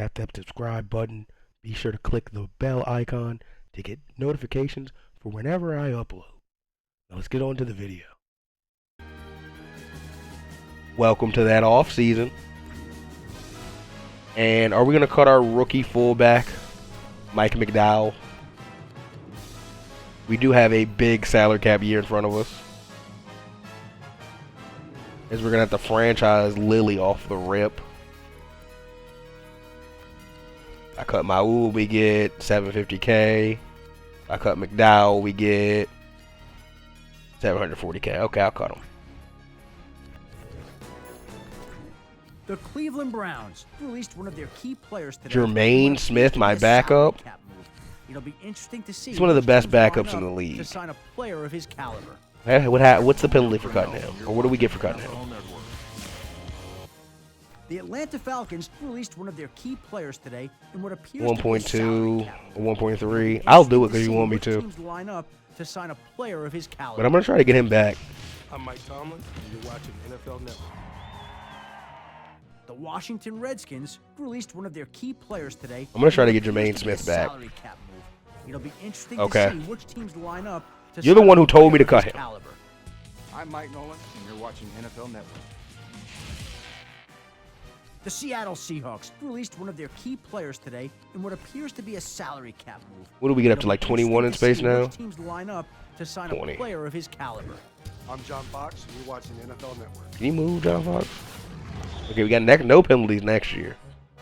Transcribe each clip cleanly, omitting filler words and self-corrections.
tap that subscribe button. Be sure to click the bell icon to get notifications for whenever I upload. Now let's get on to the video. Welcome to that off season. And are we going to cut our rookie fullback, Mike McDowell? We do have a big salary cap year in front of us, as we're going to have to franchise Lily off the rip. I cut Maul, we get $750K. I cut McDowell, we get $740K. Okay, I'll cut him. The Cleveland Browns released one of their key players today. Jermaine Smith, my backup. It'll be interesting to see. He's one of the best backups in the league. To sign a player of his caliber. Hey, what's the penalty for cutting him? Or what do we get for cutting him? The Atlanta Falcons released one of their key players today in what appears 1.2 or 1.3. I'll do it because you want me to. Line up to sign a player of his caliber. But I'm going to try to get him back. I'm Mike Tomlin, and you're watching NFL Network. The Washington Redskins released one of their key players today. I'm going to try to get Jermaine Smith back. It'll be interesting okay. to see which teams line up to You're the one who told me to cut him. Caliber. I'm Mike Nolan, and you're watching NFL Network. The Seattle Seahawks released one of their key players today in what appears to be a salary cap move. What do we get up to, like 21 in space now? Teams line up to sign 20. a player of his caliber. I'm John Fox, and you're watching NFL Network. Can you move, John Fox? Okay, we got no penalties next year.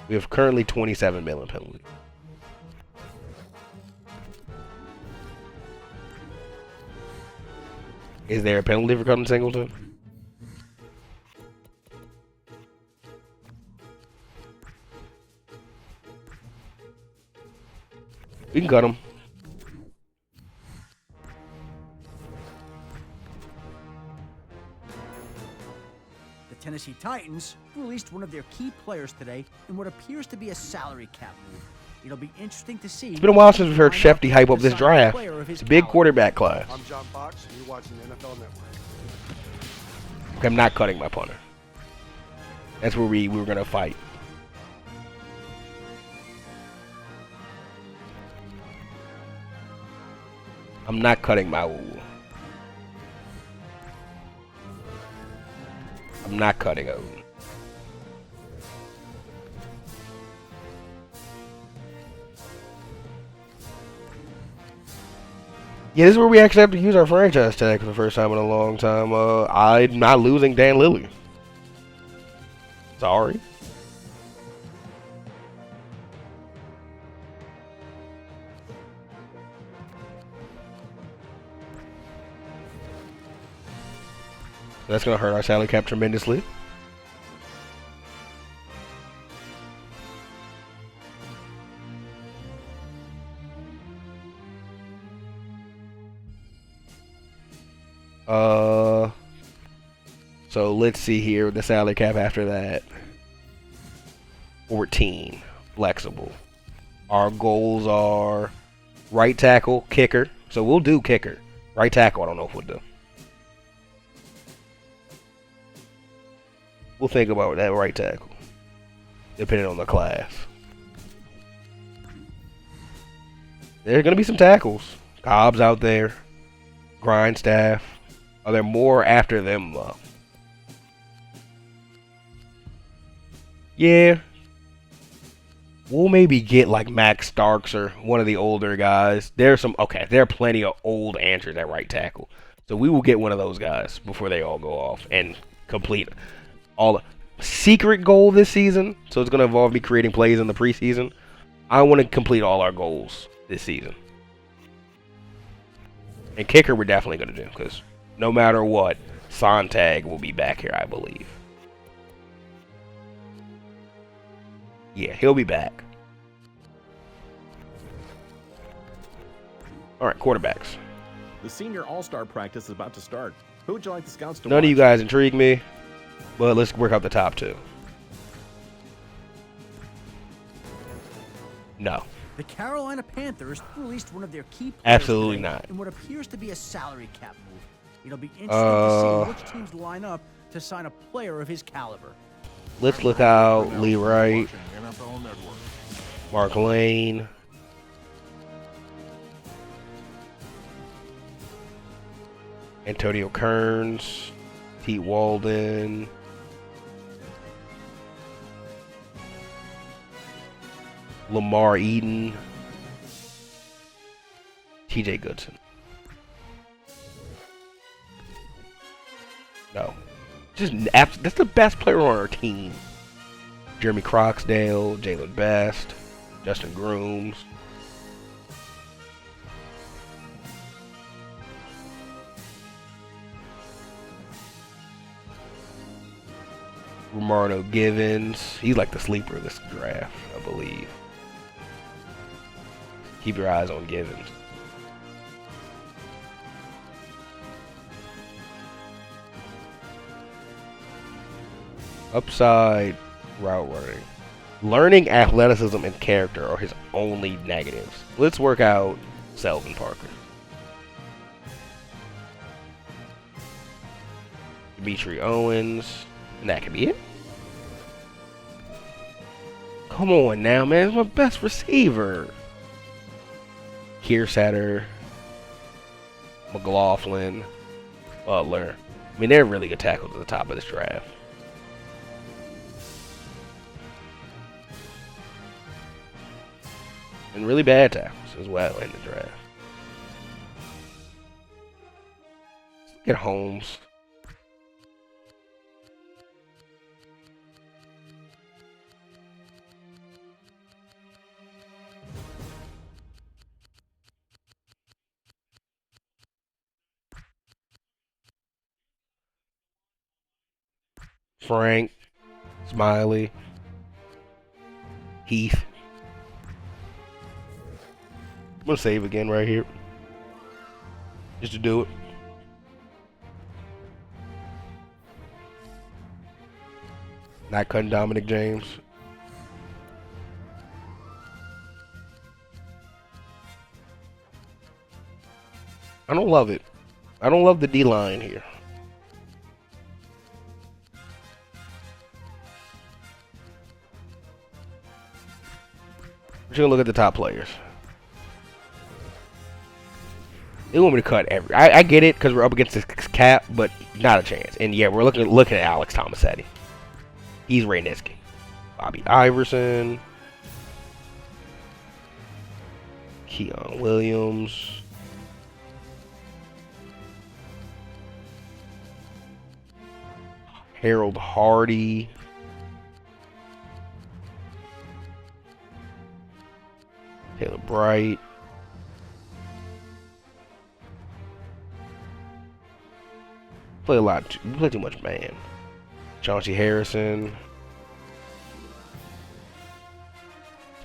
We have currently 27 million penalties. Is there a penalty for cutting Singleton? We can cut him. The Tennessee Titans released one of their key players today in what appears to be a salary cap move. It'll be interesting to see. It's been a while since we've heard Shefty hype up this draft. It's a big quarterback class. I'm John Fox, and you're watching NFL Network. Okay, I'm not cutting my punter. That's where we were going to fight. I'm not cutting my wool. I'm not cutting Odin. Yeah, this is where we actually have to use our franchise tag for the first time in a long time. I'm not losing Dan Lilly. Sorry. That's going to hurt our salary cap tremendously. So let's see here, the salary cap after that. 14, flexible. Our goals are right tackle, kicker. So we'll do kicker. Right tackle, I don't know if we'll do. We'll think about that right tackle, depending on the class. There's going to be some tackles. Cobb's out there. Grindstaff. Are there more after them, though? Yeah. We'll maybe get like Max Starks or one of the older guys. There's some, okay, there are plenty of old answers at right tackle. So we will get one of those guys before they all go off and complete all the secret goal this season. So it's going to involve me creating plays in the preseason. I want to complete all our goals this season. And kicker we're definitely going to do, because no matter what, Sontag will be back here, I believe. Yeah, he'll be back. All right, quarterbacks. The senior all-star practice is about to start. Who would you like the scouts to None watch? of you guys intrigue me, but let's work out the top two. No. The Carolina Panthers released one of their key players Absolutely today not. in what appears to be a salary cap move. It'll be interesting to see which teams line up to sign a player of his caliber. Let's look out Lee Wright. NFL Network. Mark Lane. Antonio Kearns. Pete Walden. Lamar Eden. TJ Goodson. No. That's the best player on our team. Jeremy Croxdale, Jalen Best, Justin Grooms. Romano Givens. He's like the sleeper of this draft, I believe. Keep your eyes on Givens. Upside route running. Learning athleticism and character are his only negatives. Let's work out Selvin Parker. Dimitri Owens. And that could be it. Come on now, man. It's my best receiver. Kearsatter. McLaughlin. Butler. I mean, they're really good tackles at the top of this draft. And really bad tackles as well in the draft. Let's look at Holmes. Frank. Smiley. Heath. I'm gonna save again right here. Just to do it. Not cutting Dominic James. I don't love it. I don't love the D line here. We're just gonna look at the top players. They want me to cut every. I get it because we're up against this cap, but not a chance. And yeah, we're looking at Alex Tomasetti. He's Ray Nitschke. Bobby Iverson. Keon Williams. Harold Hardy. Taylor Bright. Play a lot. We play too much man. Chauncey Harrison.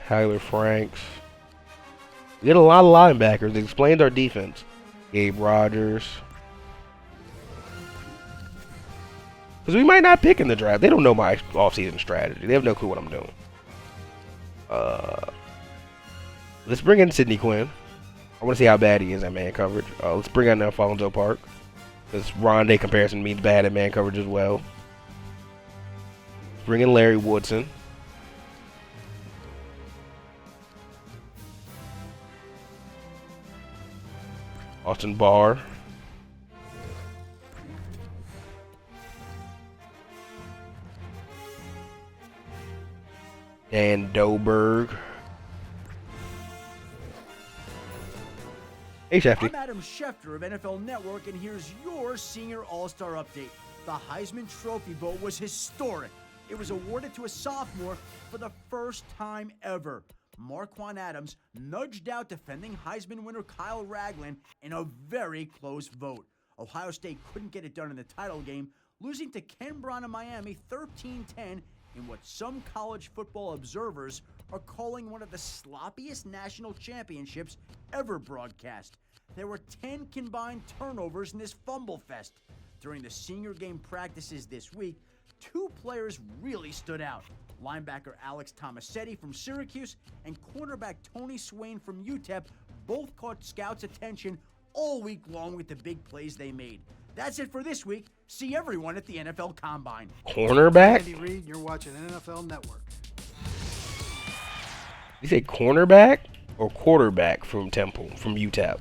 Tyler Franks. We get a lot of linebackers. It explains our defense. Gabe Rogers. Because we might not pick in the draft. They don't know my offseason strategy. They have no clue what I'm doing. Let's bring in Sidney Quinn. I want to see how bad he is at man coverage. Let's bring in Alfonso Park. This Rondé comparison means bad at man coverage as well. Bring in Larry Woodson. Austin Barr. Dan Doberg. Hey, Shefty. I'm Adam Schefter of NFL Network, and here's your Senior All-Star Update. The Heisman Trophy vote was historic. It was awarded to a sophomore for the first time ever. Marquand Adams nudged out defending Heisman winner Kyle Ragland in a very close vote. Ohio State couldn't get it done in the title game, losing to Ken Brown of Miami 13-10 in what some college football observers are calling one of the sloppiest national championships ever broadcast. There were 10 combined turnovers in this fumble fest. During the senior game practices this week, two players really stood out. Linebacker Alex Tomasetti from Syracuse and cornerback Tony Swain from UTEP both caught scouts' attention all week long with the big plays they made. That's it for this week. See everyone at the NFL Combine. Cornerback? Andy Reid, you're watching NFL Network. You say cornerback or quarterback from Temple, from UTEP?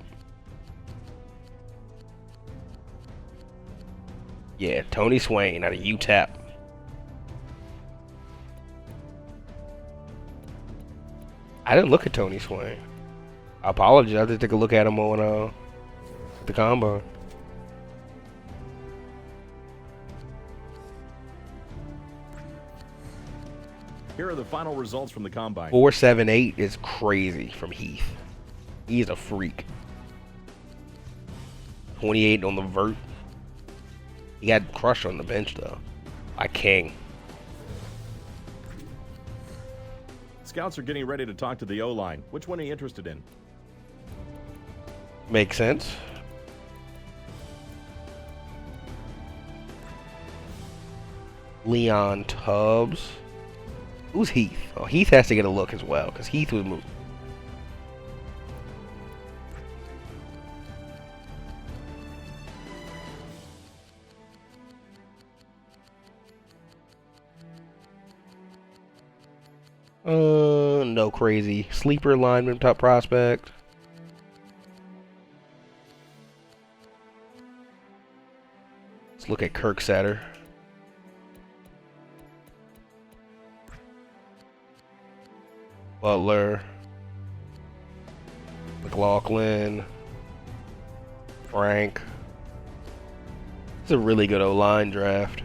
Yeah, Tony Swain out of UTEP. I didn't look at Tony Swain. I apologize. I have to take a look at him on the combine. Here are the final results from the combine. 4.78 is crazy from Heath. He's a freak. 28 on the vert. He got crushed on the bench though. By King. Scouts are getting ready to talk to the O-line. Which one are you interested in? Makes sense. Leon Tubbs. Who's Heath? Oh, Heath has to get a look as well, because Heath was moved. No crazy. Sleeper lineman, top prospect. Let's look at Kirk Setter. Butler. McLaughlin. Frank. It's a really good O-line draft.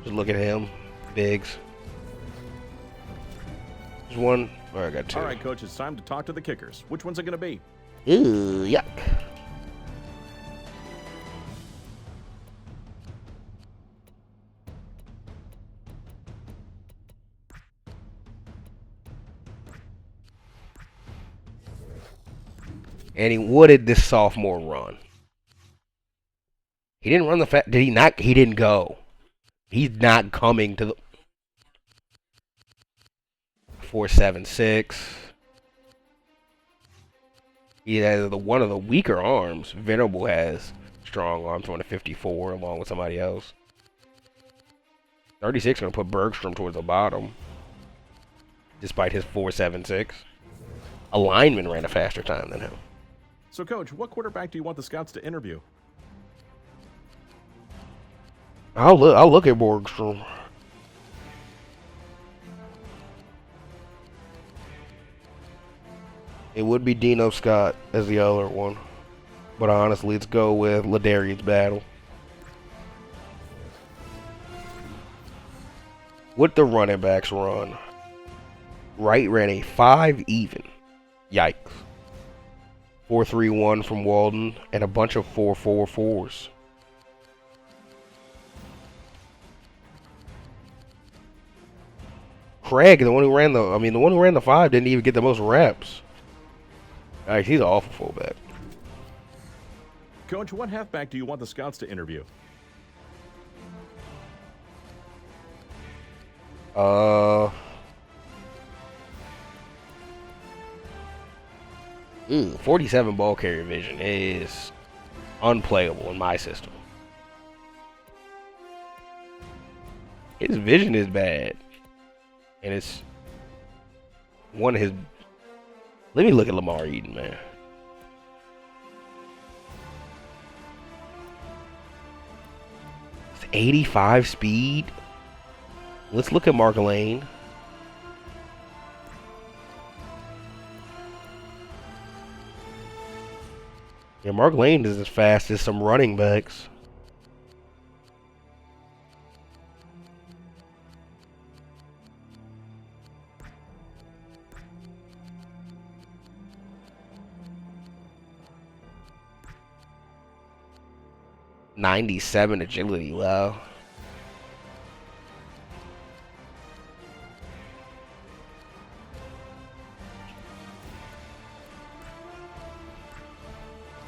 Just look at him. Biggs. There's one. Oh, I got two. All right, Coach, it's time to talk to the kickers. Which one's it going to be? Ew, yuck. And what did this sophomore run? He didn't run the did he not? He didn't go. He's not coming to the 4.76. He has one of the weaker arms. Venable has strong arms on a 54 along with somebody else. 36 going to put Bergstrom towards the bottom. Despite his 4.76. A lineman ran a faster time than him. So, Coach, what quarterback do you want the scouts to interview? I'll look at Bergstrom. It would be Dino Scott as the other one. But honestly, let's go with Ladarius Battle. What the running backs run? Wright ran a 5 even. Yikes. 4.31 from Walden and a bunch of 4.44s. Craig, the one who ran the 5 didn't even get the most reps. Nice, he's an awful fullback. Coach, what halfback do you want the scouts to interview? 47 ball carrier vision is unplayable in my system. His vision is bad. And it's one of his... Let me look at Lamar Eden, man. It's 85 speed. Let's look at Mark Lane. Yeah, Mark Lane is as fast as some running backs. .97 agility, wow.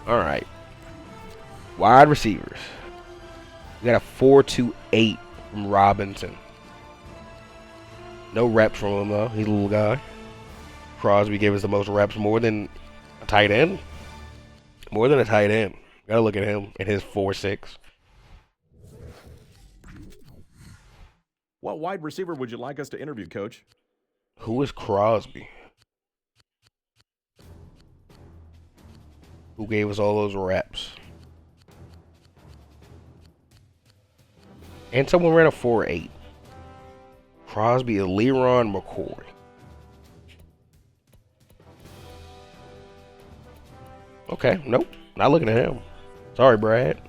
All right. Wide receivers. We got a 4.28 from Robinson. No reps from him though. He's a little guy. Crosby gave us the most reps, more than a tight end. More than a tight end. Gotta look at him and his 4.6. What wide receiver would you like us to interview, Coach? Who is Crosby? Who gave us all those reps? And someone ran a 4.8. Crosby is Leron McCoy. Okay, nope. Not looking at him. Sorry, Brad.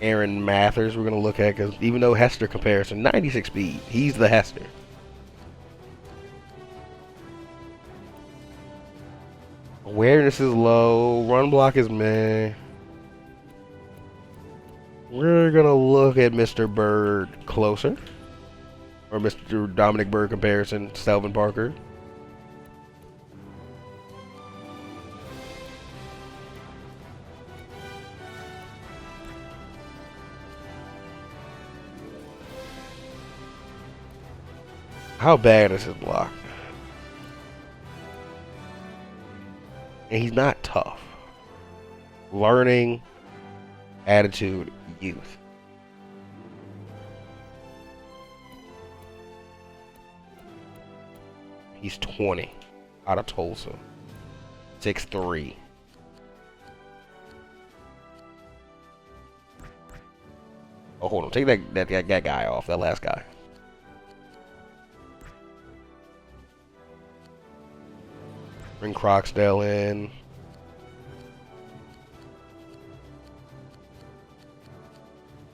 Aaron Mathers we're going to look at, because even though Hester comparison, 96 speed, he's the Hester. Awareness is low, run block is meh. We're going to look at Mr. Bird closer, or Mr. Dominic Bird comparison, Stelvin Parker. How bad is his block? And he's not tough. Learning, attitude, youth. He's 20, out of Tulsa. 6'3". Oh, hold on. Take that guy off. That last guy. Bring Crocsdale in.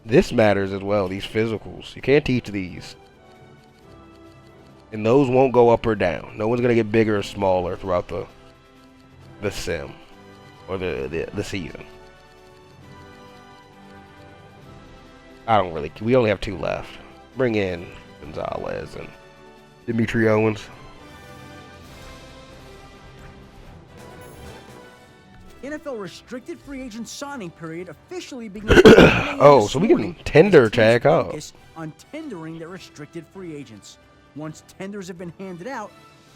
This matters as well, these physicals. You can't teach these. And those won't go up or down. No one's going to get bigger or smaller throughout the sim. Or the season. We only have 2 left. Bring in Gonzalez and Dimitri Owens. NFL restricted free agent signing period officially begins. Oh, so we can tender tag up. Focus on tendering their restricted free agents. Once tenders have been handed out,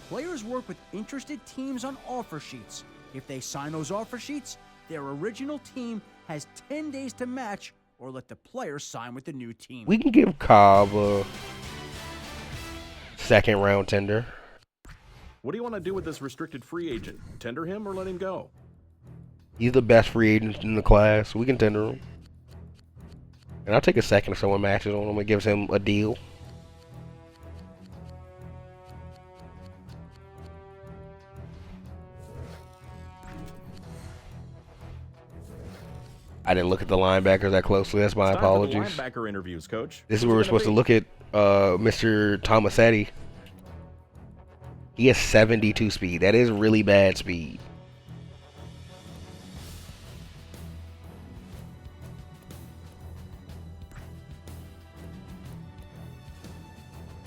players work with interested teams on offer sheets. If they sign those offer sheets, their original team has 10 days to match or let the player sign with the new team. We can give Cobb a second round tender. What do you want to do with this restricted free agent? Tender him or let him go? He's the best free agent in the class. We can tender him. And I'll take a second if someone matches on him and gives him a deal. I didn't look at the linebackers that closely. That's my apologies. Time for the linebacker interviews, Coach. This is where we're supposed to look at Mr. Tomasetti. He has 72 speed. That is really bad speed.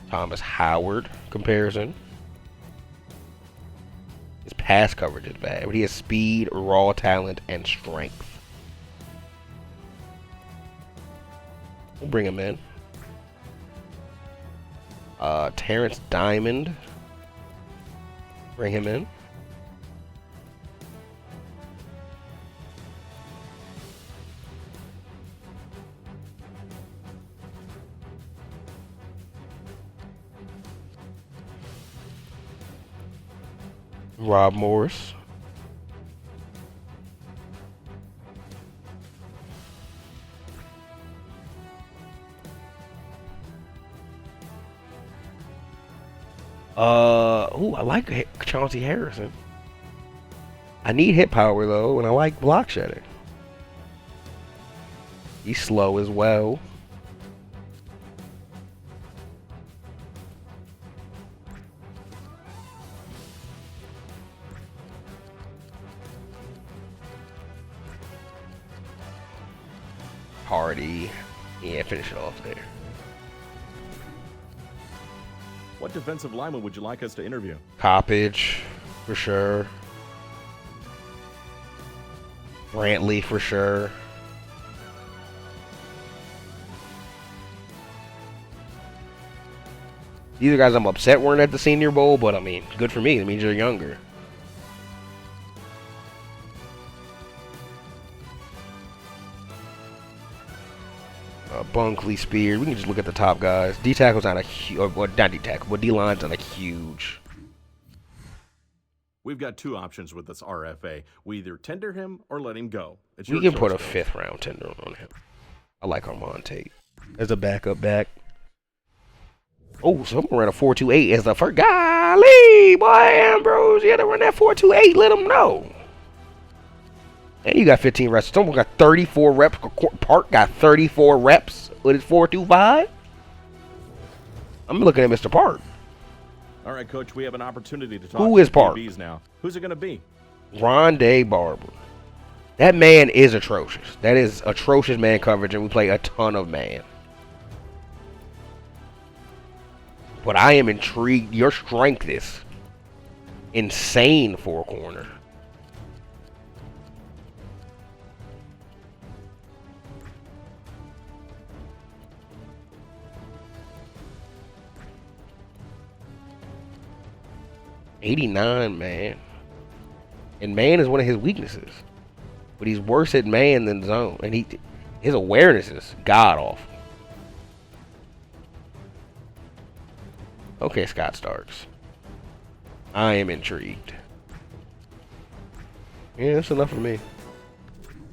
Thomas Howard comparison. His pass coverage is bad, but he has speed, raw talent, and strength. We'll bring him in. Terrence Diamond. Bring him in. Rob Morris. I like Chauncey Harrison. I need hit power though, and I like block shedding. He's slow as well. Hardy. Yeah, finish it off there. What defensive lineman would you like us to interview? Coppage, for sure. Brantley, for sure. These are guys I'm upset weren't at the Senior Bowl, but I mean, good for me. It means you're younger. Bunkley, Spears. We can just look at the top guys. D tackle's not a huge, or not D tackle, but D line's not a huge. We've got two options with this RFA. We either tender him or let him go. It's We your can put a choice, Coach. 5th round tender on him. I like Armand Tate as a backup back. Oh, someone ran a 4.28 as the first. Golly, boy, Ambrose, you had to run that 4.28. Let him know. And you got 15 reps. Someone got 34 reps. Park got 34 reps with his 4.25. I'm looking at Mr. Park. All right, Coach, we have an opportunity to talk Who to is Park? DBs now. Who's it going to be? Rondé Barber. That man is atrocious. That is atrocious man coverage, and we play a ton of man. But I am intrigued. Your strength is insane for a corner. '89, man. And man is one of his weaknesses. But he's worse at man than zone. And his awareness is god awful. Okay, Scott Starks. I am intrigued. Yeah, that's enough for me.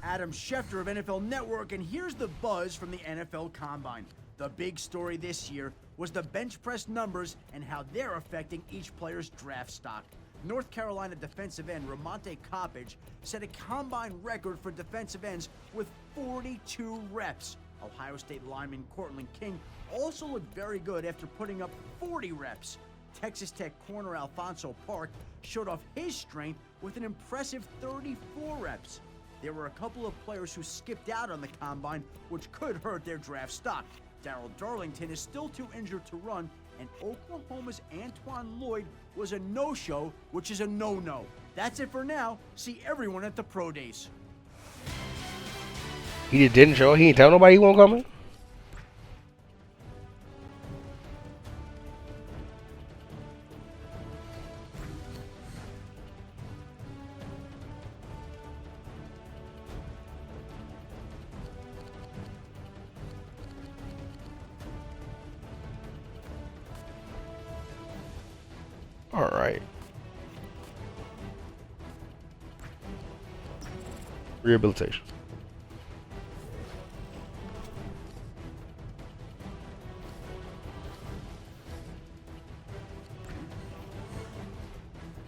Adam Schefter of NFL Network, and here's the buzz from the NFL Combine. The big story this year was the bench press numbers and how they're affecting each player's draft stock. North Carolina defensive end Ramonte Coppage set a combine record for defensive ends with 42 reps. Ohio State lineman Cortland King also looked very good after putting up 40 reps. Texas Tech corner Alfonso Park showed off his strength with an impressive 34 reps. There were a couple of players who skipped out on the combine, which could hurt their draft stock. Darryl Darlington is still too injured to run, and Oklahoma's Antoine Lloyd was a no-show, which is a no-no. That's it for now. See everyone at the Pro Days. He didn't show. He didn't tell nobody he won't come in. All right. Rehabilitation.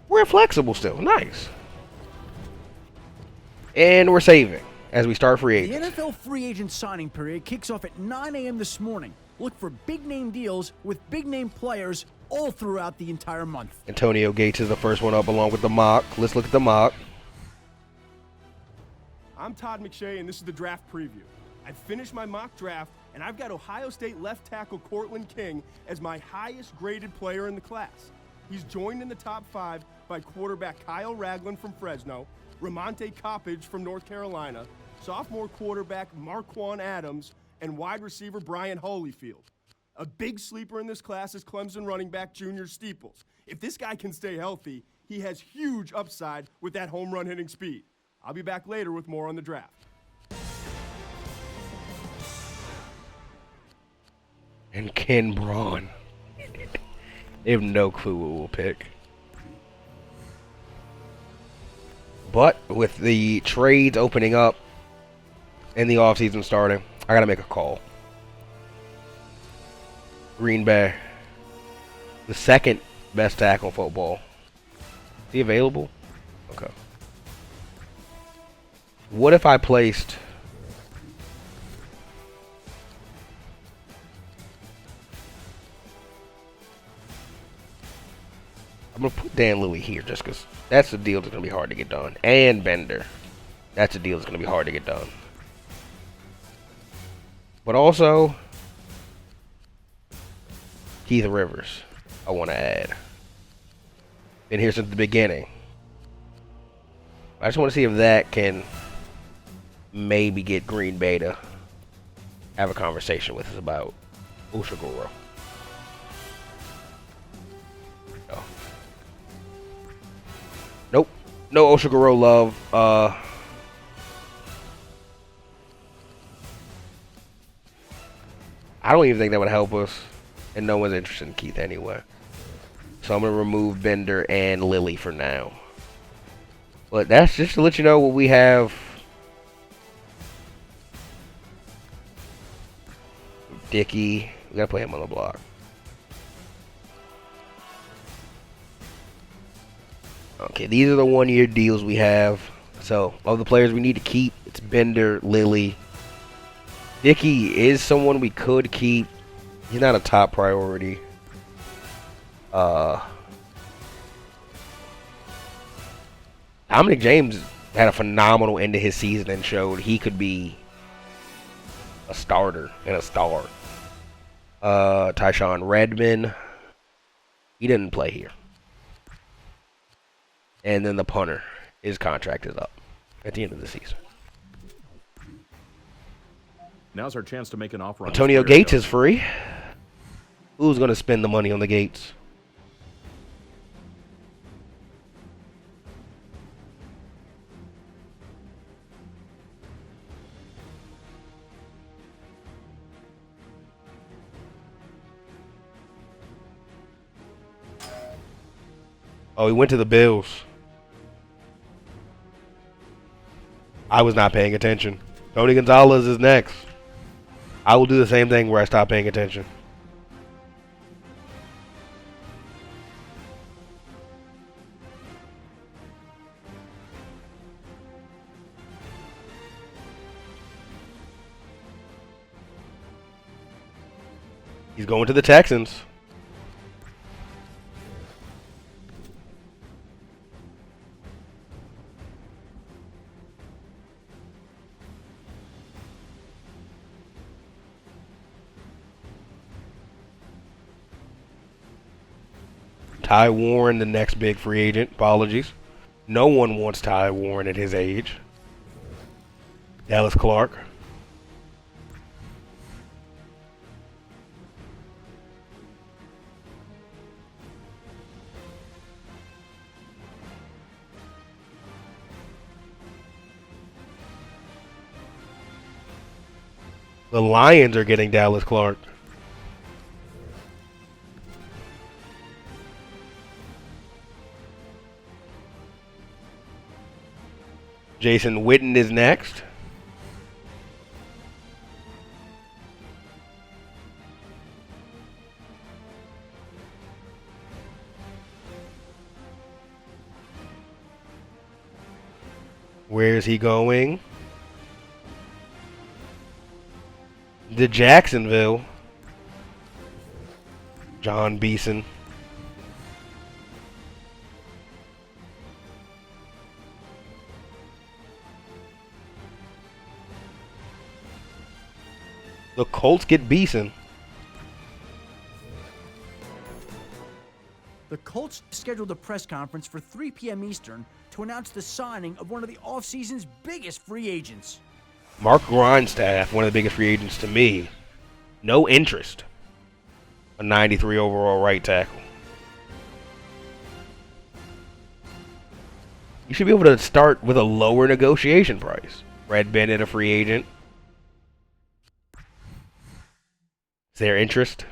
We're flexible still. Nice. And we're saving as we start free The agents. NFL free agent signing period kicks off at 9 a.m. this morning. Look for big-name deals with big-name players all throughout the entire month. Antonio Gates is the first one up along with the mock. Let's look at the mock. I'm Todd McShay, and this is the draft preview. I've finished my mock draft, and I've got Ohio State left tackle Cortland King as my highest graded player in the class. He's joined in the top 5 by quarterback Kyle Ragland from Fresno, Ramonte Coppage from North Carolina, sophomore quarterback Marquand Adams, and wide receiver Brian Holyfield. A big sleeper in this class is Clemson running back Junior Steeples. If this guy can stay healthy, he has huge upside with that home run hitting speed. I'll be back later with more on the draft. And Ken Braun. They have no clue what we'll pick. But with the trades opening up and the offseason starting, I got to make a call. Green Bay, the second best tackle in football. Is he available? Okay. What if I placed... I'm going to put Dan Louis here just because that's the deal that's going to be hard to get done. And Bender. That's a deal that's going to be hard to get done. But also, Keith Rivers, I want to add. Been here since the beginning. I just want to see if that can maybe get Green Bay to have a conversation with us about Ushaguro. No Oshiguro love. I don't even think that would help us. And no one's interested in Keith anyway. So I'm going to remove Bender and Lily for now. But that's just to let you know what we have. Dickey. We got to play him on the block. Okay, these are the one-year deals we have. So, of the players we need to keep, it's Bender, Lily. Dickey is someone we could keep. He's not a top priority. Dominic James had a phenomenal end to his season and showed he could be a starter and a star. Tyshawn Redman. He didn't play here. And then the punter. His contract is up at the end of the season. Now's our chance to make an offer on Antonio this player, Gates Coach. is free. Who's going to spend the money on the Gates? Oh, he went to the Bills. I was not paying attention. Tony Gonzalez is next. I will do the same thing where I stop paying attention. He's going to the Texans. Ty Warren, the next big free agent. Apologies. No one wants Ty Warren at his age. Dallas Clark. The Lions are getting Dallas Clark. Jason Witten is next. Where is he going? To Jacksonville. John Beeson. The Colts get Beeson. The Colts scheduled a press conference for 3 p.m. Eastern to announce the signing of one of the offseason's biggest free agents. Mark Grindstaff, one of the biggest free agents to me. No interest. A 93 overall right tackle. You should be able to start with a lower negotiation price. Brad Bennett, a free agent. Is there interest?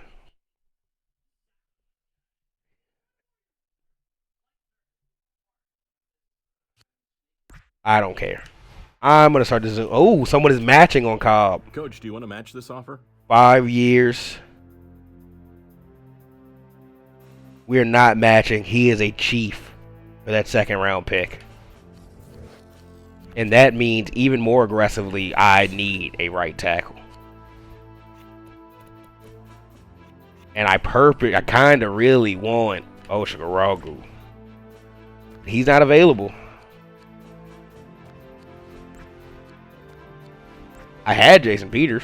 I don't care. I'm going to start this. Oh, someone is matching on Cobb. Coach, do you want to match this offer? 5 years. We are not matching. He is a chief for that second round pick. And that means even more aggressively, I need a right tackle. And I kind of really want Oshigaragu. He's not available. I had Jason Peters.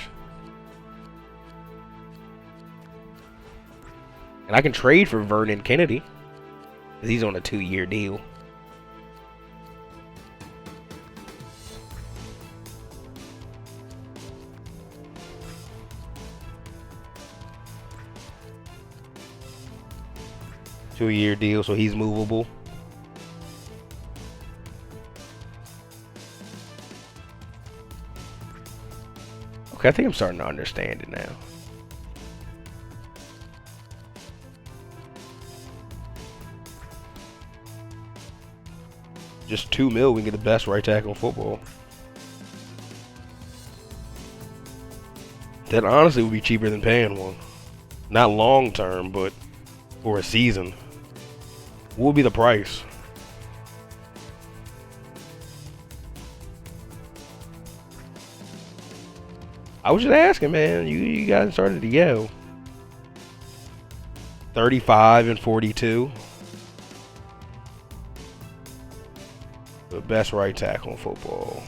And I can trade for Vernon Kennedy. Because he's on a 2-year deal. Two-year deal, so he's movable. Okay, I think I'm starting to understand it now. Just $2 million, we can get the best right tackle in football. That honestly would be cheaper than paying one. Not long term, but for a season. What would be the price? I was just asking, man. You guys started to yell. 35 and 42. The best right tackle in football.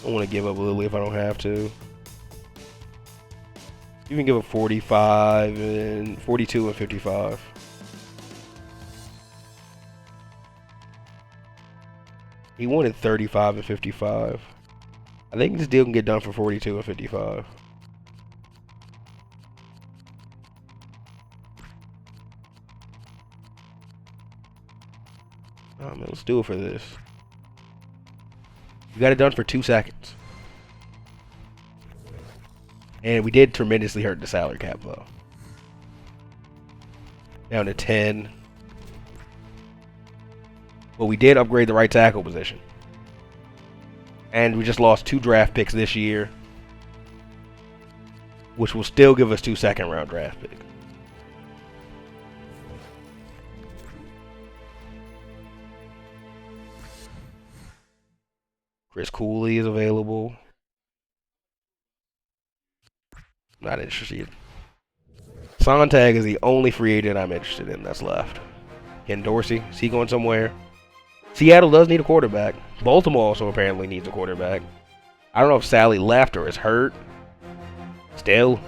I want to give up Lily if I don't have to. You can give up 45 and 42 and 55. He wanted 35 and 55. I think this deal can get done for 42 and 55. Oh man, let's do it for this. We got it done for 2 seconds. And we did tremendously hurt the salary cap though. Down to 10. But we did upgrade the right tackle position. And we just lost 2 draft picks this year, which will still give us 2 second-round draft picks. Chris Cooley is available. Not interested. Sontag is the only free agent I'm interested in that's left. Ken Dorsey, is he going somewhere? Seattle does need a quarterback. Baltimore also apparently needs a quarterback. I don't know if Sally left or is hurt. Still.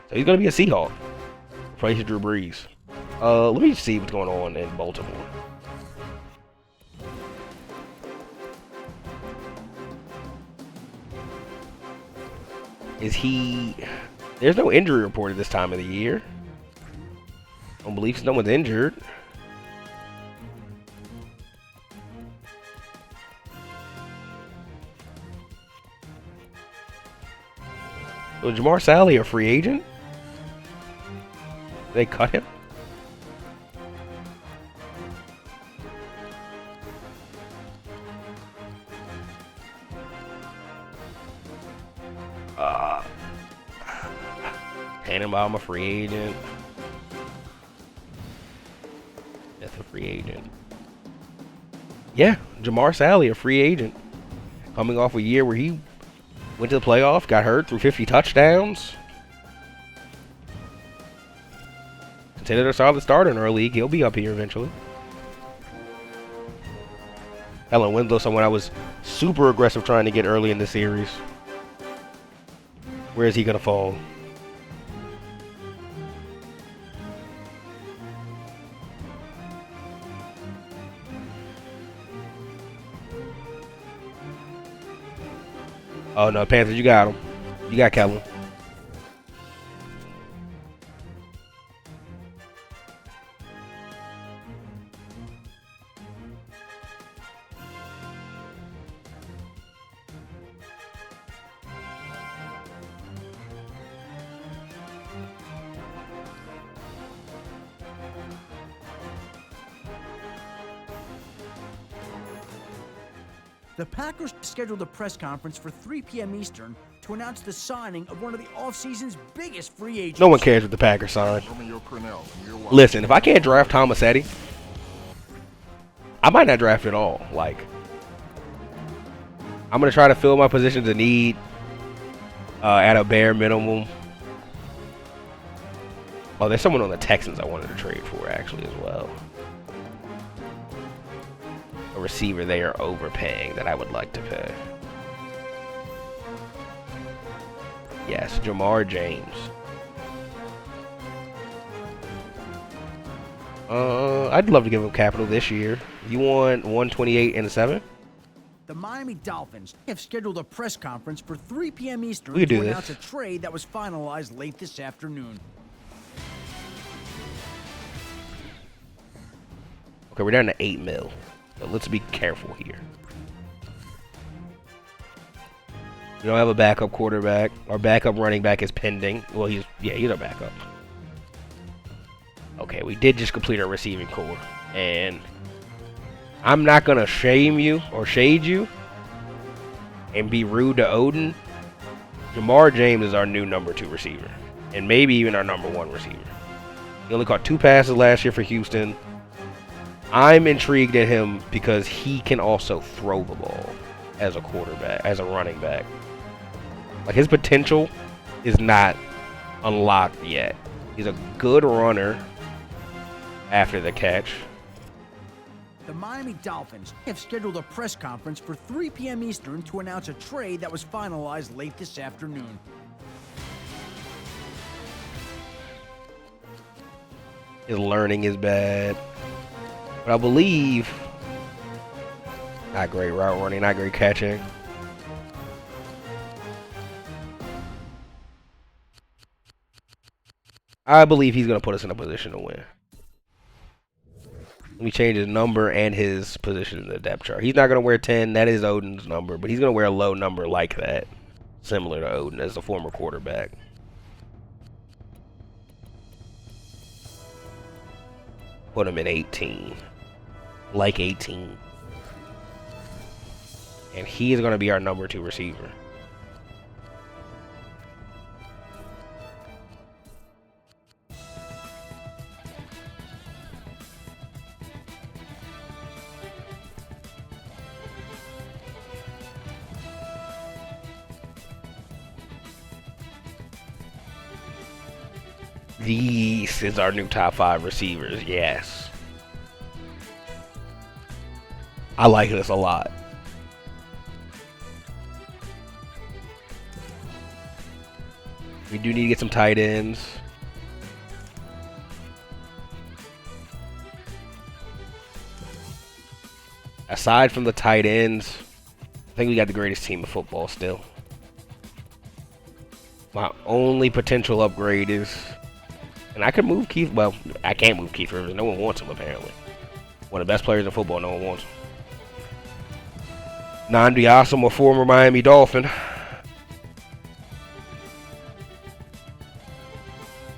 So he's going to be a Seahawk. Replace Drew Brees. Let me see what's going on in Baltimore. Is he... There's no injury report at this time of the year. I don't believe no one's injured. So Jamar Sally a free agent? They cut him? Tannenbaum a free agent. That's a free agent. Yeah, Jamar Sally a free agent. Coming off a year where he went to the playoff, got hurt, threw 50 touchdowns. Considered a solid starter in our league. He'll be up here eventually. Helen Winslow, someone I was super aggressive trying to get early in the series. Where is he going to fall? Oh no, Panthers, you got him. You got Kellen. The Packers scheduled a press conference for 3 p.m. Eastern to announce the signing of one of the offseason's biggest free agents. No one cares what the Packers sign. Listen, if I can't draft Thomas Eddy, I might not draft at all. Like, I'm going to try to fill my positions of need at a bare minimum. Oh, there's someone on the Texans I wanted to trade for, actually, as well. A receiver they are overpaying that I would like to pay. Yes, Jamar James. I'd love to give him capital this year. You want 128 and a 7? The Miami Dolphins have scheduled a press conference for 3 p.m. Eastern We could do to announce this. a trade that was finalized late this afternoon. Okay, we're down to 8 mil. So let's be careful here. We don't have a backup quarterback. Our backup running back is pending. Well, he's our backup. Okay, we did just complete our receiving core. And I'm not going to shame you or shade you and be rude to Odin. Jamar James is our new number 2 receiver. And maybe even our number 1 receiver. He only caught 2 passes last year for Houston. I'm intrigued at him because he can also throw the ball as a quarterback, as a running back. Like, his potential is not unlocked yet. He's a good runner after the catch. The Miami Dolphins have scheduled a press conference for 3 p.m. Eastern to announce a trade that was finalized late this afternoon. His learning is bad. But I believe, not great route running, not great catching. I believe he's going to put us in a position to win. Let me change his number and his position in the depth chart. He's not going to wear 10. That is Odin's number. But he's going to wear a low number like that. Similar to Odin as a former quarterback. Put him in 18. Like 18. And he is going to be our number 2 receiver. These is our new top 5 receivers, yes. I like this a lot. We do need to get some tight ends. Aside from the tight ends, I think we got the greatest team in football still. My only potential upgrade is... And I could move Keith. Well, I can't move Keith Rivers. No one wants him, apparently. One of the best players in football. No one wants him. Nnamdi Asum, a former Miami Dolphin.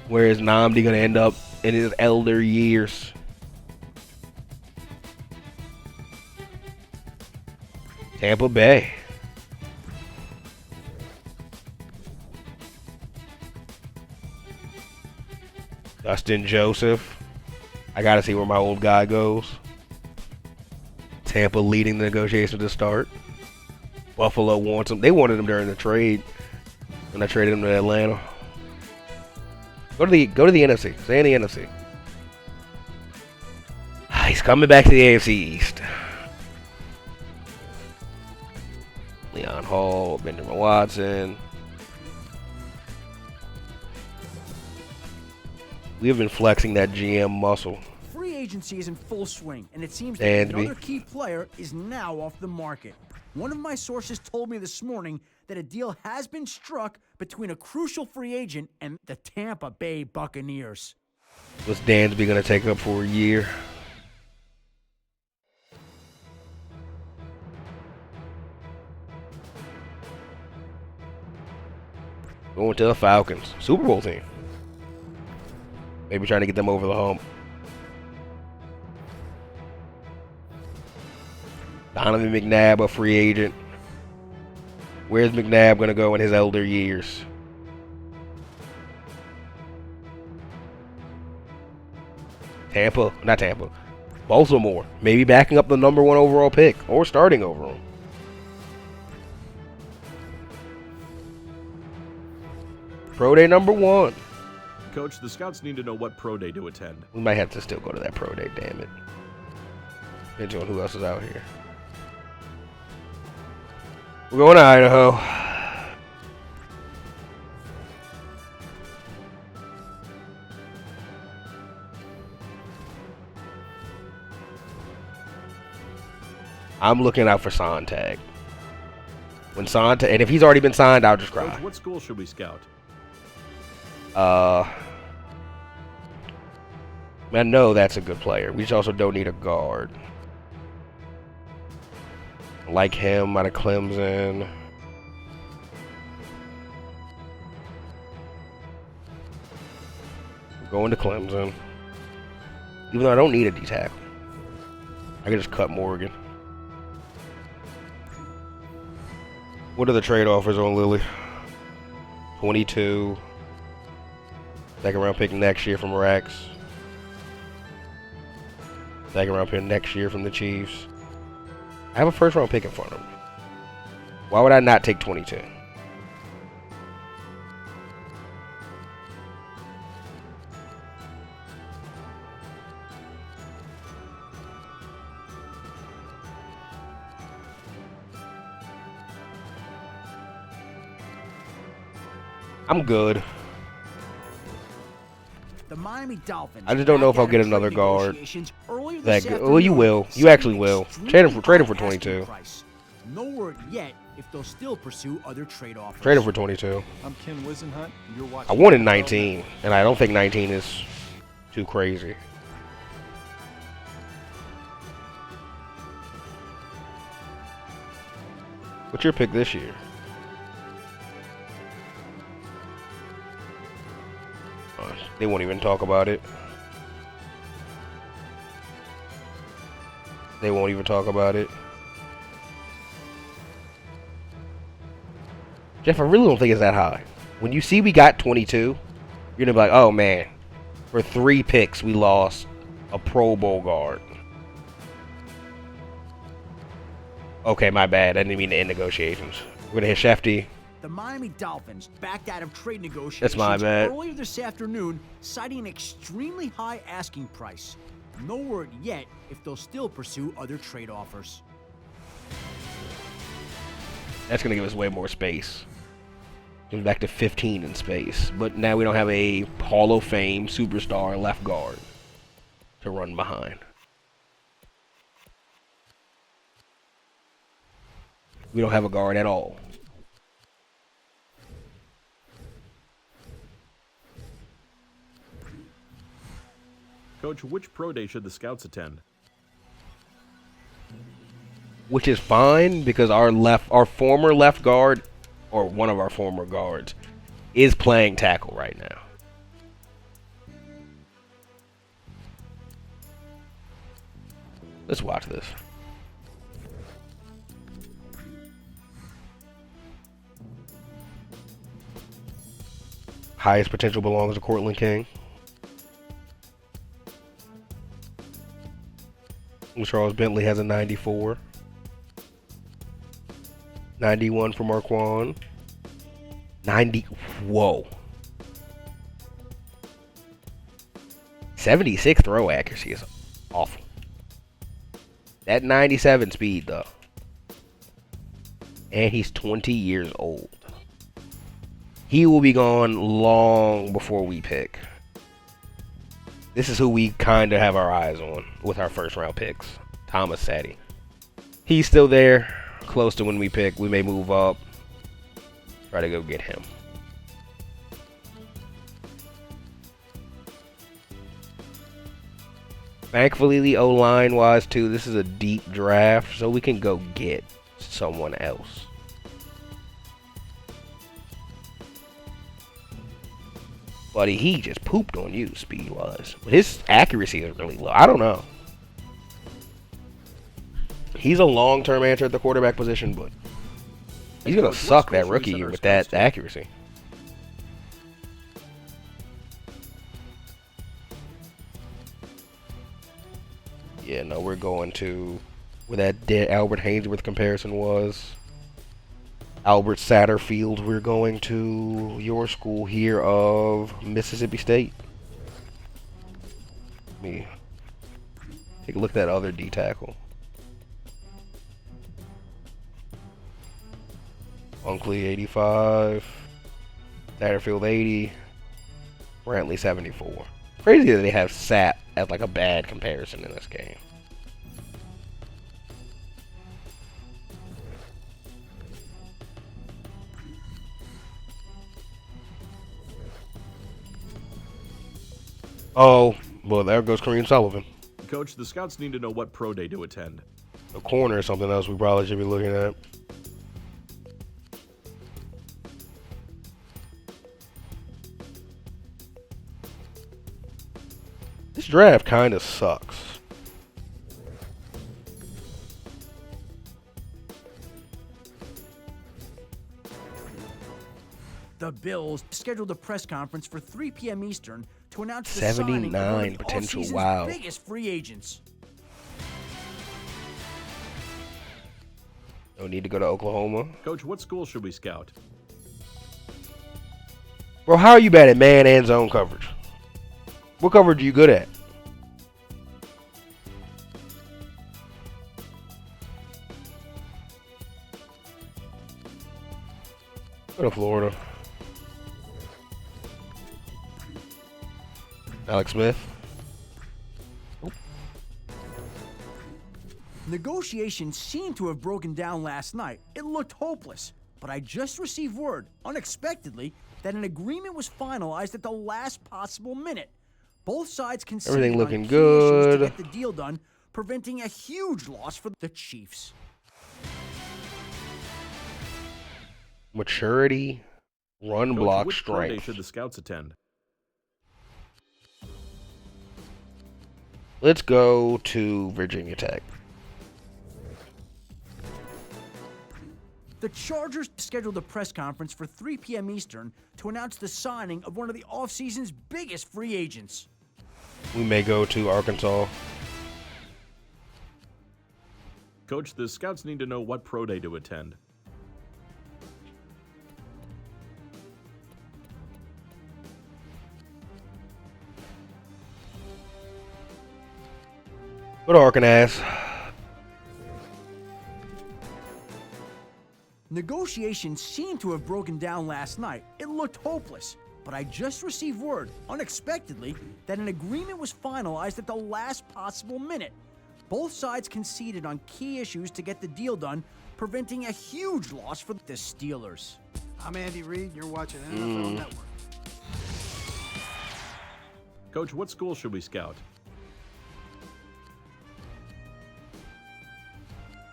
Where is Nnamdi going to end up in his elder years? Tampa Bay. Justin Joseph. I got to see where my old guy goes. Tampa leading the negotiations to start. Buffalo wants him. They wanted him during the trade when I traded him to Atlanta. Go to the NFC. Stay in the NFC. He's coming back to the AFC East. Leon Hall, Benjamin Watson. We have been flexing that GM muscle. Free agency is in full swing, and it seems Dansby. that another key player is now off the market. One of my sources told me this morning that a deal has been struck between a crucial free agent and the Tampa Bay Buccaneers. What's Dansby going to take up for a year? Going to the Falcons. Super Bowl team. Maybe trying to get them over the hump. Donovan McNabb, a free agent. Where's McNabb going to go in his elder years? Tampa. Not Tampa. Baltimore. Maybe backing up the number 1 overall pick. Or starting over him. Pro Day number 1. Coach, the scouts need to know what pro day to attend. We might have to still go to that Pro Day, damn it. Depends on who else is out here. We're going to Idaho. I'm looking out for Sontag. When Sontag, and if he's already been signed, I'll just cry. Coach, what school should we scout? I know that's a good player. We just also don't need a guard. Like him out of Clemson. Going to Clemson. Even though I don't need a D-tackle. I can just cut Morgan. What are the trade offers on Lily? 22. Second round pick next year from Rex. Second round pick next year from the Chiefs. I have a first round pick in front of me. Why would I not take 22? I'm good. The Miami Dolphins. I just don't know if back I'll out get of another trade guard. negotiations earlier That this good. Well, you afternoon, will. You setting actually an will. extremely Trade him for high asking 22. price. No word yet if they'll still pursue other trade offers. Trade him for 22. I'm Ken Wisenhunt. You're I watching. wanted 19, and I don't think 19 is too crazy. What's your pick this year? They won't even talk about it. They won't even talk about it. Jeff, I really don't think it's that high. When you see we got 22, you're going to be like, oh man, for 3 picks, we lost a Pro Bowl guard. Okay, my bad. I didn't mean to end negotiations. We're going to hit Shefty. The Miami Dolphins backed out of trade negotiations That's my bad. earlier this afternoon, citing an extremely high asking price. No word yet if they'll still pursue other trade offers. That's going to give us way more space. Goes back to 15 in space. But now we don't have a Hall of Fame superstar left guard to run behind. We don't have a guard at all. Coach, which pro day should the scouts attend? Which is fine because our former left guard, or one of our former guards, is playing tackle right now. Let's watch this. Highest potential belongs to Cortland King. Charles Bentley has a 94. 91 for Marquand. 90. Whoa. 76 throw accuracy is awful. That 97 speed, though. And he's 20 years old. He will be gone long before we pick. This is who we kind of have our eyes on with our first round picks. Thomas Sadie. He's still there, close to when we pick. We may move up. Try to go get him. Thankfully, the O-line wise too, this is a deep draft, so we can go get someone else. Buddy, he just pooped on you speed-wise. But his accuracy is really low. I don't know. He's a long-term answer at the quarterback position, but he's going to suck that rookie year with that accuracy. Yeah, no, we're going to where that dead Albert Hainsworth comparison was. Albert Satterfield, we're going to your school here of Mississippi State. Let me take a look at that other D tackle. Unkley 85, Satterfield 80, Brantley 74. Crazy that they have Sat as like a bad comparison in this game. Oh Well, there goes Kareem Sullivan. Coach, the scouts need to know what pro day to attend. A corner or something else we probably should be looking at. This draft kind of sucks. The Bills scheduled a press conference for 3 p.m. Eastern to announce the signing of one of 79 the potential. offseason's Wow. biggest free agents. No need to go to Oklahoma. Coach, what school should we scout? Bro, how are you bad at man and zone coverage? What coverage are you good at? Go to Florida. Alex Smith. Negotiations seemed to have broken down last night. It looked hopeless, but I just received word, unexpectedly, that an agreement was finalized at the last possible minute. Both sides conceded Everything on looking key good. issues to get the deal done, preventing a huge loss for the Chiefs. Maturity, run Coach, block, which pro day strength. should the scouts attend? Let's go to Virginia Tech. The Chargers scheduled a press conference for 3 p.m. Eastern to announce the signing of one of the offseason's biggest free agents. We may go to Arkansas. Coach, the scouts need to know what pro day to attend. Go to Arkansas. Negotiations seemed to have broken down last night. It looked hopeless, but I just received word, unexpectedly, that an agreement was finalized at the last possible minute. Both sides conceded on key issues to get the deal done, preventing a huge loss for the Steelers. I'm Andy Reid, and you're watching NFL Network. Coach, what school should we scout?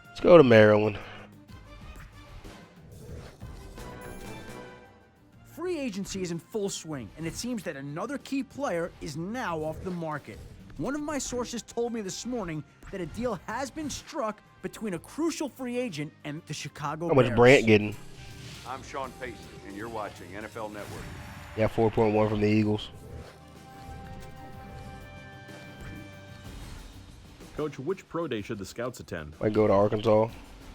Let's go to Maryland. Free agency is in full swing, and it seems that another key player is now off the market. One of my sources told me this morning that a deal has been struck between a crucial free agent and the Chicago How Bears. much Brant getting? I'm Sean Payton, and you're watching NFL Network. Yeah, 4.1 from the Eagles. Coach, which pro day should the scouts attend? Might go to Arkansas.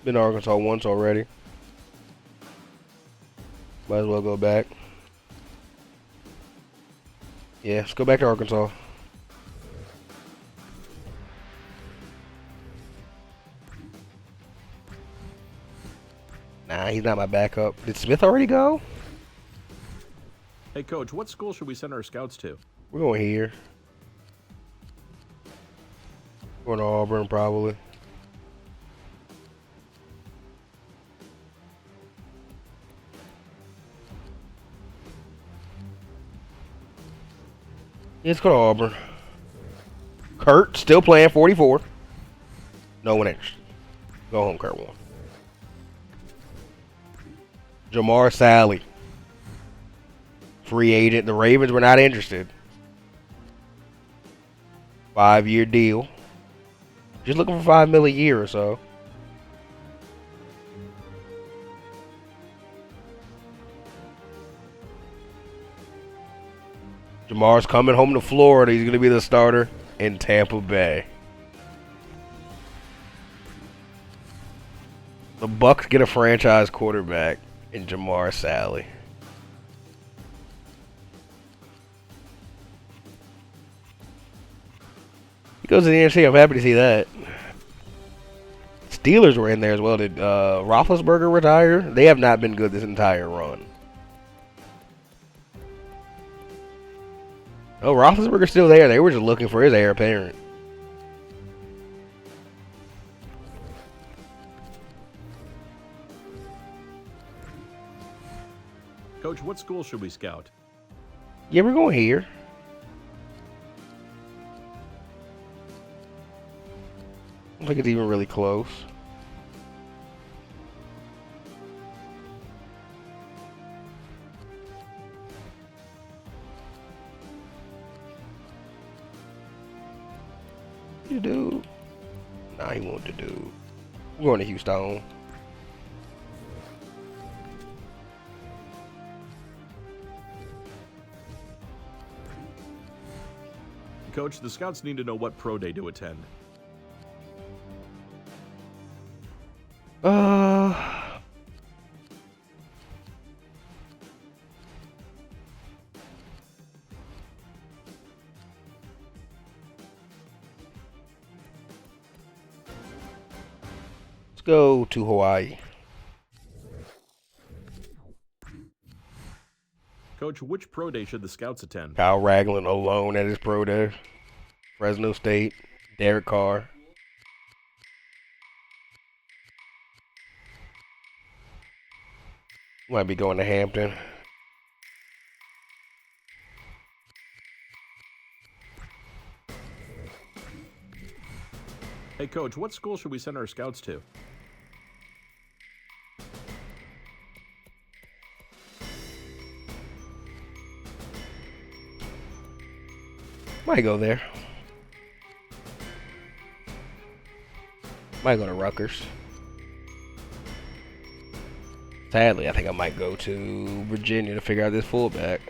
Been to Arkansas once already. Might as well go back. Yeah, let's go back to Arkansas. Nah, he's not my backup. Did Smith already go? Hey, Coach, what school should we send our scouts to? We're going here. Going to Auburn, probably. Yeah, let's go to Auburn. Kurt, still playing 44. No one interested. Go home, Kurt Warner. Jamar Sally. Free agent. The Ravens were not interested. 5-year deal. Just looking for $5 million a year or so. Jamar's coming home to Florida. He's going to be the starter in Tampa Bay. The Bucks get a franchise quarterback in Jamar Sally. He goes to the NFC. I'm happy to see that. Steelers were in there as well. Did Roethlisberger retire? They have not been good this entire run. Oh, Roethlisberger's still there. They were just looking for his heir apparent. Coach, what school should we scout? Yeah, we're going here. think it's even really close. You do? Nah, he won't do. We're going to Houston. Coach, the scouts need to know what pro day to attend. Let's go to Hawaii. Coach, which pro day should the scouts attend? Kyle Ragland alone at his pro day. Fresno State. Derek Carr. Might be going to Hampton. Hey, Coach, what school should we send our scouts to? Might go there. Might go to Rutgers. Sadly, I think I might go to Virginia to figure out this fullback.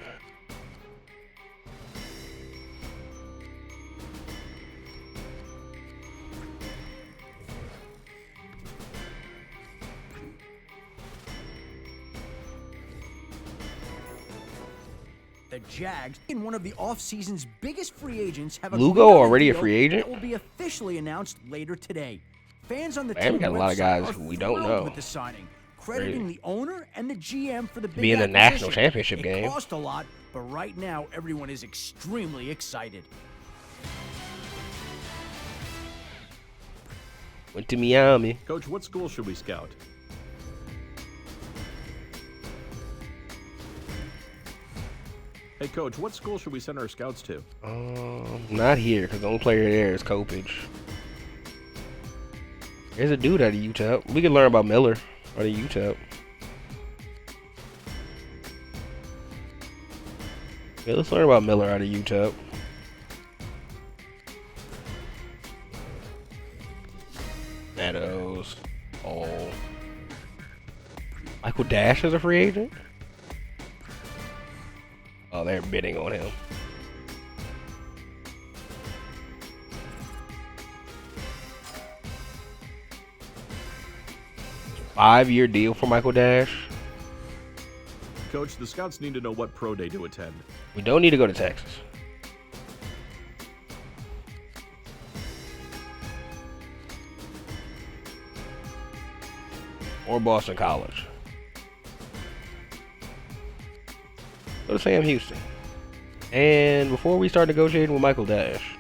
The Jags, in one of the offseason's biggest free agents, have Lugo agreed on already a deal free agent? that will be officially announced later today. Fans on the Man, we team got a lot of website guys are we don't thrilled know. with the signing, crediting the owner and the GM for the big Be in the acquisition. national championship it game. cost a lot, but right now everyone is extremely excited. Went to Miami. Coach, what school should we scout? Hey, Coach, what school should we send our scouts to? Not here, because the only player there is Kopich. There's a dude out of UTEP. We can learn about Miller out of UTEP. Yeah, let's learn about Miller out of UTEP. Meadows. Oh. Michael Dash is a free agent? Oh, they're bidding on him. Five-year deal for Michael Dash. Coach, the scouts need to know what pro day to attend. We don't need to go to Texas. Or Boston College. Go to Sam Houston. And before we start negotiating with Michael Dash,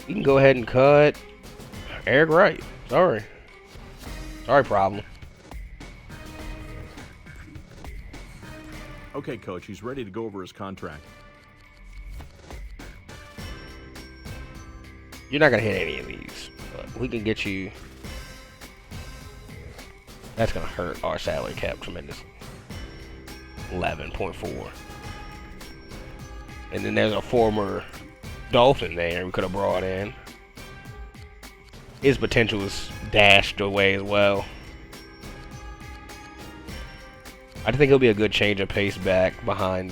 we can go ahead and cut Eric Wright. Sorry, problem. Okay, Coach, he's ready to go over his contract. You're not going to hit any of these, but we can get you. That's going to hurt our salary cap tremendously. 11.4. And then there's a former Dolphin there we could have brought in. His potential is dashed away as well. I think he'll be a good change of pace back behind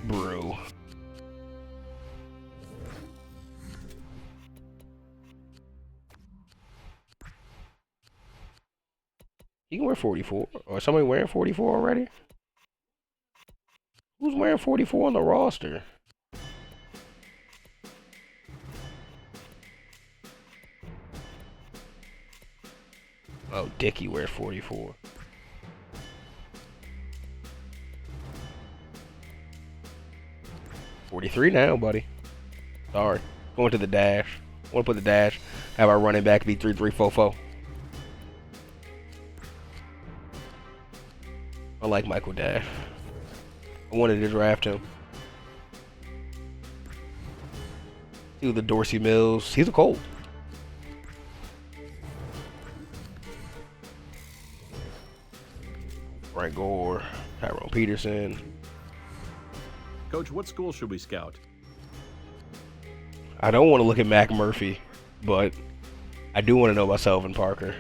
Brew. You can wear 44. Or somebody wearing 44 already? Who's wearing 44 on the roster? Oh, Dickie wears 44. $43 now, buddy. Sorry. Going to the dash. I want to put the dash. Have our running back be 3-3-4-4. I like Michael Dash. I wanted to draft him. See the Dorsey Mills. He's a Colt. Frank Gore, Tyrone Peterson. Coach, what school should we scout? I don't want to look at Mac Murphy, but I do want to know about Selvin Parker.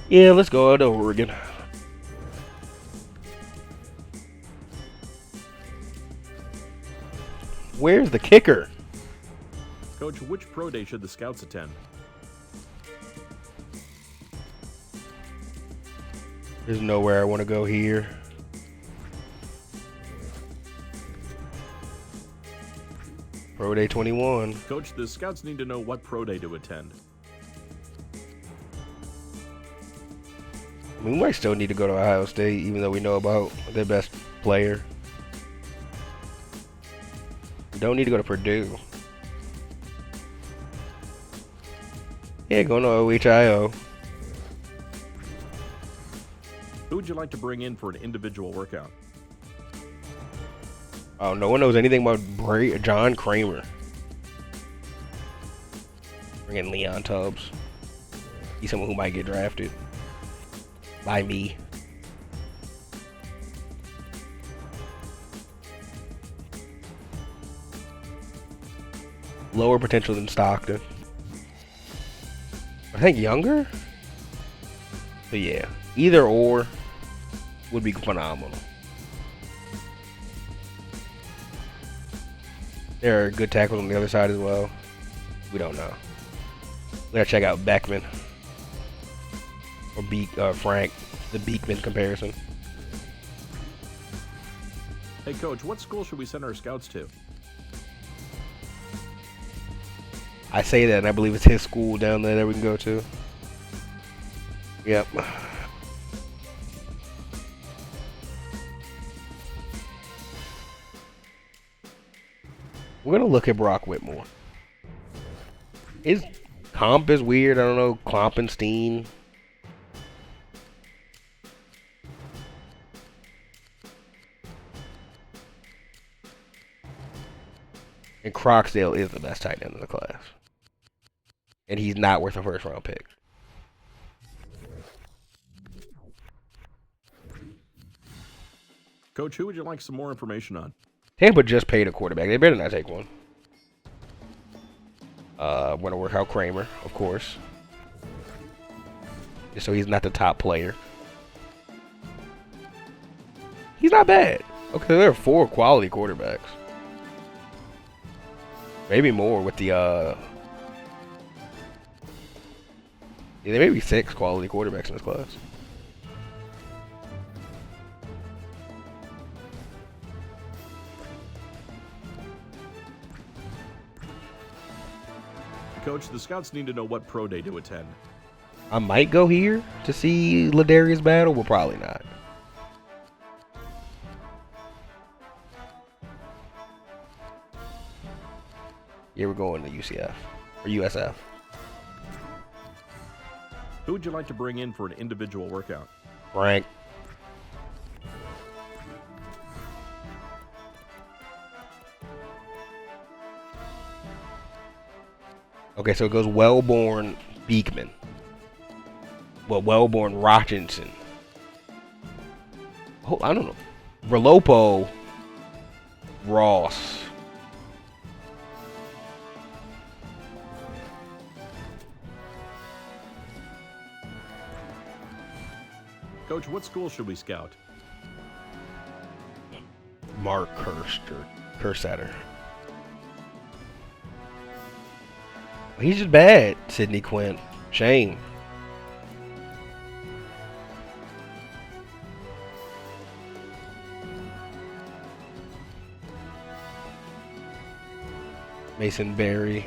Yeah, let's go to Oregon. Where's the kicker? Coach, which pro day should the scouts attend? There's nowhere I want to go here. Pro Day 21. Coach, the scouts need to know what pro day to attend. I mean, we might still need to go to Ohio State, even though we know about their best player. We don't need to go to Purdue. Yeah, going to OHIO. Who would you like to bring in for an individual workout? Oh, no one knows anything about John Kramer. Bring in Leon Tubbs. He's someone who might get drafted. By me. Lower potential than Stockton. I think younger? But yeah, either or would be phenomenal. There are good tackles on the other side as well. We don't know. We gotta check out Beckman. Or Frank, the Beekman comparison. Hey, Coach, what school should we send our scouts to? I say that, and I believe it's his school down there that we can go to. Yep. We're gonna look at Brock Whitmore. His comp is weird. I don't know, Kloppenstein. And Croxdale is the best tight end in the class. And he's not worth a first round pick. Coach, who would you like some more information on? Tampa just paid a quarterback. They better not take one. We're going to work out Kramer, of course. Just so he's not the top player. He's not bad. Okay, there are 4 quality quarterbacks. Maybe more with the, yeah, there may be 6 quality quarterbacks in this class. Coach, the scouts need to know what pro day to attend. I might go here to see Ladarius battle, but probably not. Yeah, we're going to UCF or USF. Who would you like to bring in for an individual workout? Frank. Okay, so it goes Wellborn Beekman. Well, Wellborn Rochinson. Oh, I don't know. Relopo Ross. Coach, what school should we scout? Mark Hurst or Kersetter. He's just bad, Sidney Quinn. Shame. Mason Berry.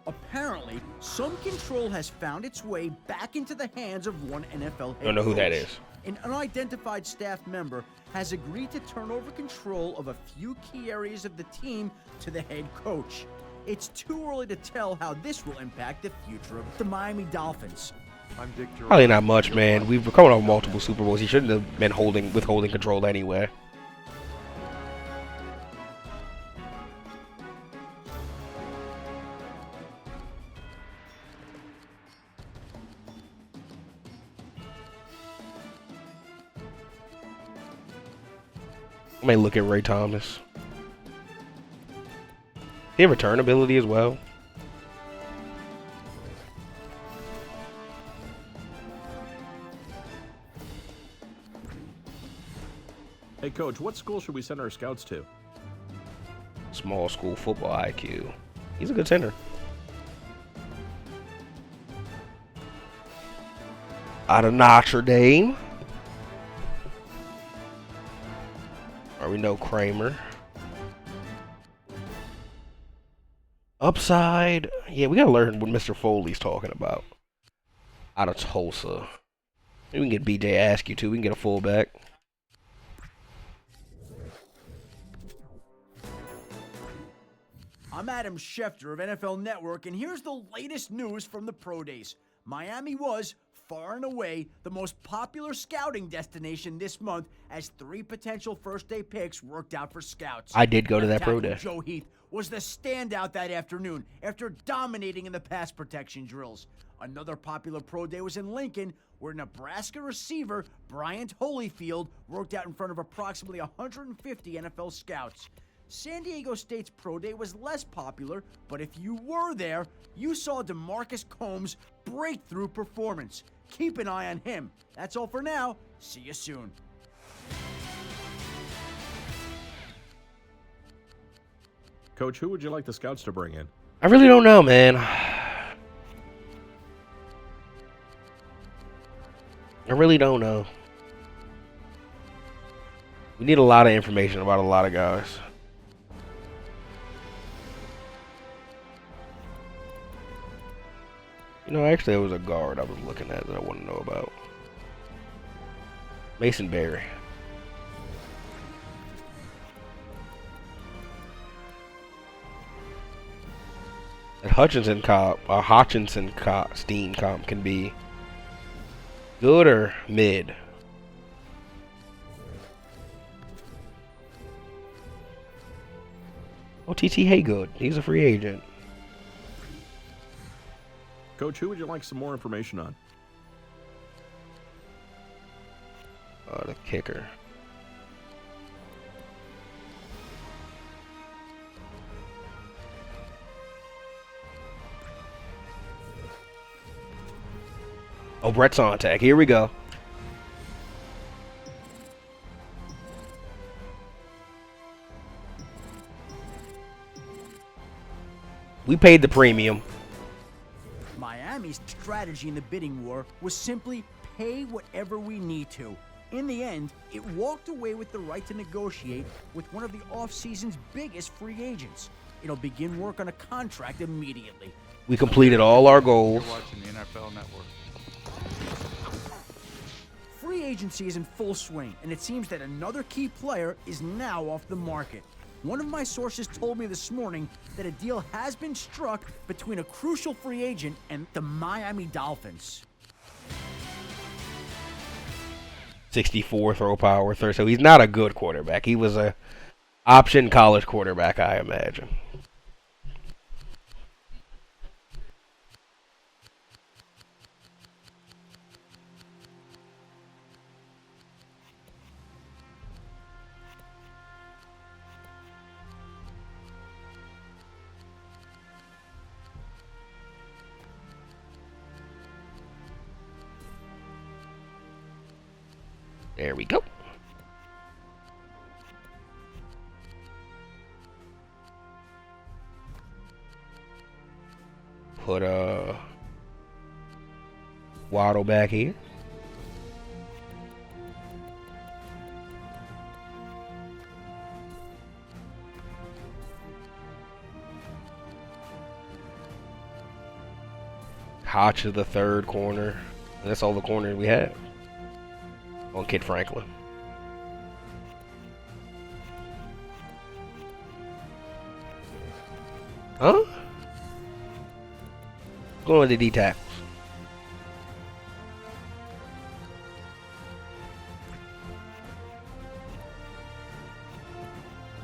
Apparently, Recently, some control has found its way back into the hands of one NFL head Don't know who that coach. is. An unidentified staff member has agreed to turn over control of a few key areas of the team to the head coach. It's too early to tell how this will impact the future of the Miami Dolphins. I'm Dick Jordan. Probably not much, man. We've come on multiple Super Bowls. He shouldn't have been withholding control anyway. I may look at Ray Thomas. He have return ability as well. Hey, Coach, what school should we send our scouts to? Small school football IQ. He's a good center. Out of Notre Dame. Or we know Kramer. Upside. Yeah, we gotta learn what Mr. Foley's talking about. Out of Tulsa. Maybe we can get BJ Askew too. We can get a fullback. I'm Adam Schefter of NFL Network, and here's the latest news from the Pro Days. Miami was, far and away, the most popular scouting destination this month as 3 potential first-day picks worked out for scouts. I did go to that Left Pro tackle Day. Joe Heath was the standout that afternoon after dominating in the pass protection drills. Another popular Pro Day was in Lincoln, where Nebraska receiver Bryant Holyfield worked out in front of approximately 150 NFL scouts. San Diego State's Pro Day was less popular, but if you were there, you saw DeMarcus Combs' breakthrough performance. Keep an eye on him. That's all for now. See you soon. Coach, who would you like the scouts to bring in? I really don't know, man. I really don't know. We need a lot of information about a lot of guys. You know, actually, there was a guard I was looking at that I want to know about. Mason Berry. That Hutchinson Steen comp can be good or mid. Oh, TT Haygood. He's a free agent. Coach, who would you like some more information on? The kicker. Oh, Brett Sontag. Here we go. We paid the premium. Miami's strategy in the bidding war was simply pay whatever we need to. In the end, it walked away with the right to negotiate with one of the offseason's biggest free agents. It'll begin work on a contract immediately. We completed all our goals. You're watching the NFL Network. Free agency is in full swing, and it seems that another key player is now off the market. One of my sources told me this morning that a deal has been struck between a crucial free agent and the Miami Dolphins. 64 throw power, third. So he's not a good quarterback. He was a option college quarterback, I imagine. There we go. Put Waddle back here. Hotch is the third corner. And that's all the corners we have on Kid Franklin. Huh? Going to D tackles.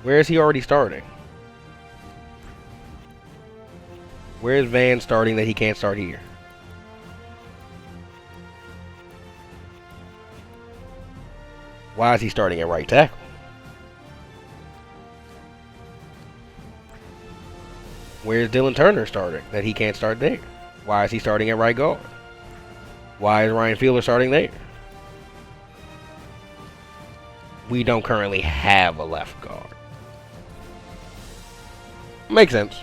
Where is he already starting? Where is Van starting that he can't start here? Why is he starting at right tackle? Where's Dylan Turner starting that he can't start there? Why is he starting at right guard? Why is Ryan Fielder starting there? We don't currently have a left guard. Makes sense.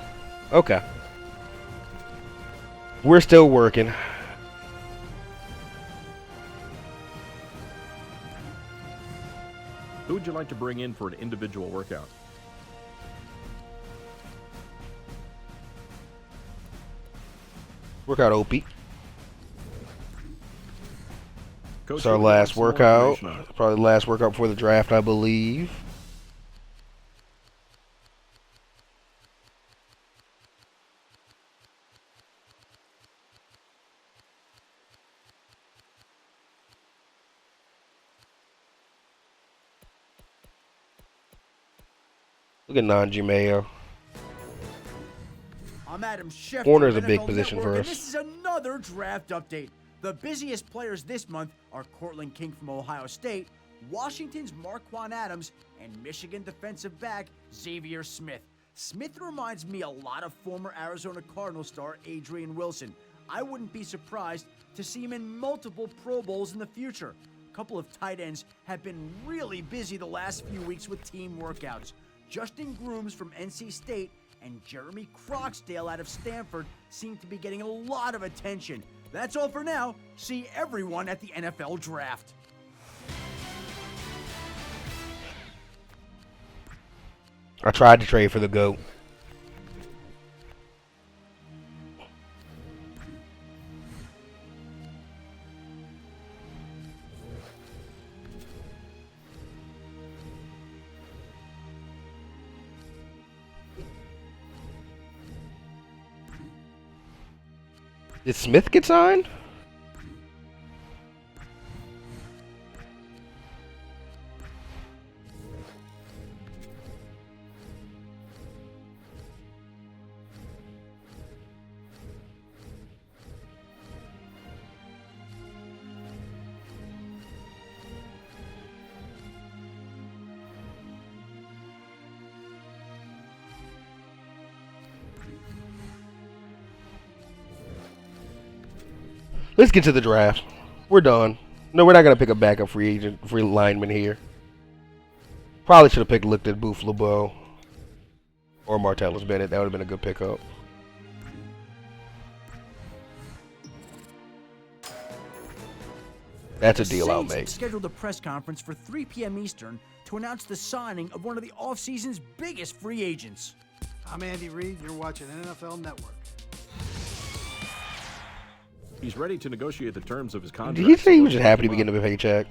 Okay. We're still working. Who would you like to bring in for an individual workout? Workout Opie. Coach, It's our who would you like last some more workout. information on? Probably the last workout before the draft, I believe. Look at Najee Mayo. I'm Adam Schefter. Corner's of a big NFL position Network, for and us. this is another draft update. The busiest players this month are Cortland King from Ohio State, Washington's Marquand Adams, and Michigan defensive back Xavier Smith. Smith reminds me a lot of former Arizona Cardinals star Adrian Wilson. I wouldn't be surprised to see him in multiple Pro Bowls in the future. A couple of tight ends have been really busy the last few weeks with team workouts. Justin Grooms from NC State and Jeremy Croxdale out of Stanford seem to be getting a lot of attention. That's all for now. See everyone at the NFL Draft. I tried to trade for the GOAT. Did Smith get signed? Let's get to the draft. We're done. No, we're not gonna pick a backup free lineman here. Probably should have looked at Booth LeBeau or Martellus Bennett. That would have been a good pickup. That's a The deal I'll Saints make. scheduled a press conference for 3 p.m. Eastern to announce the signing of one of the offseason's biggest free agents. I'm Andy Reid. You're watching NFL Network. He's ready to negotiate the terms of his contract. Did he say he was so just happy to be getting a paycheck?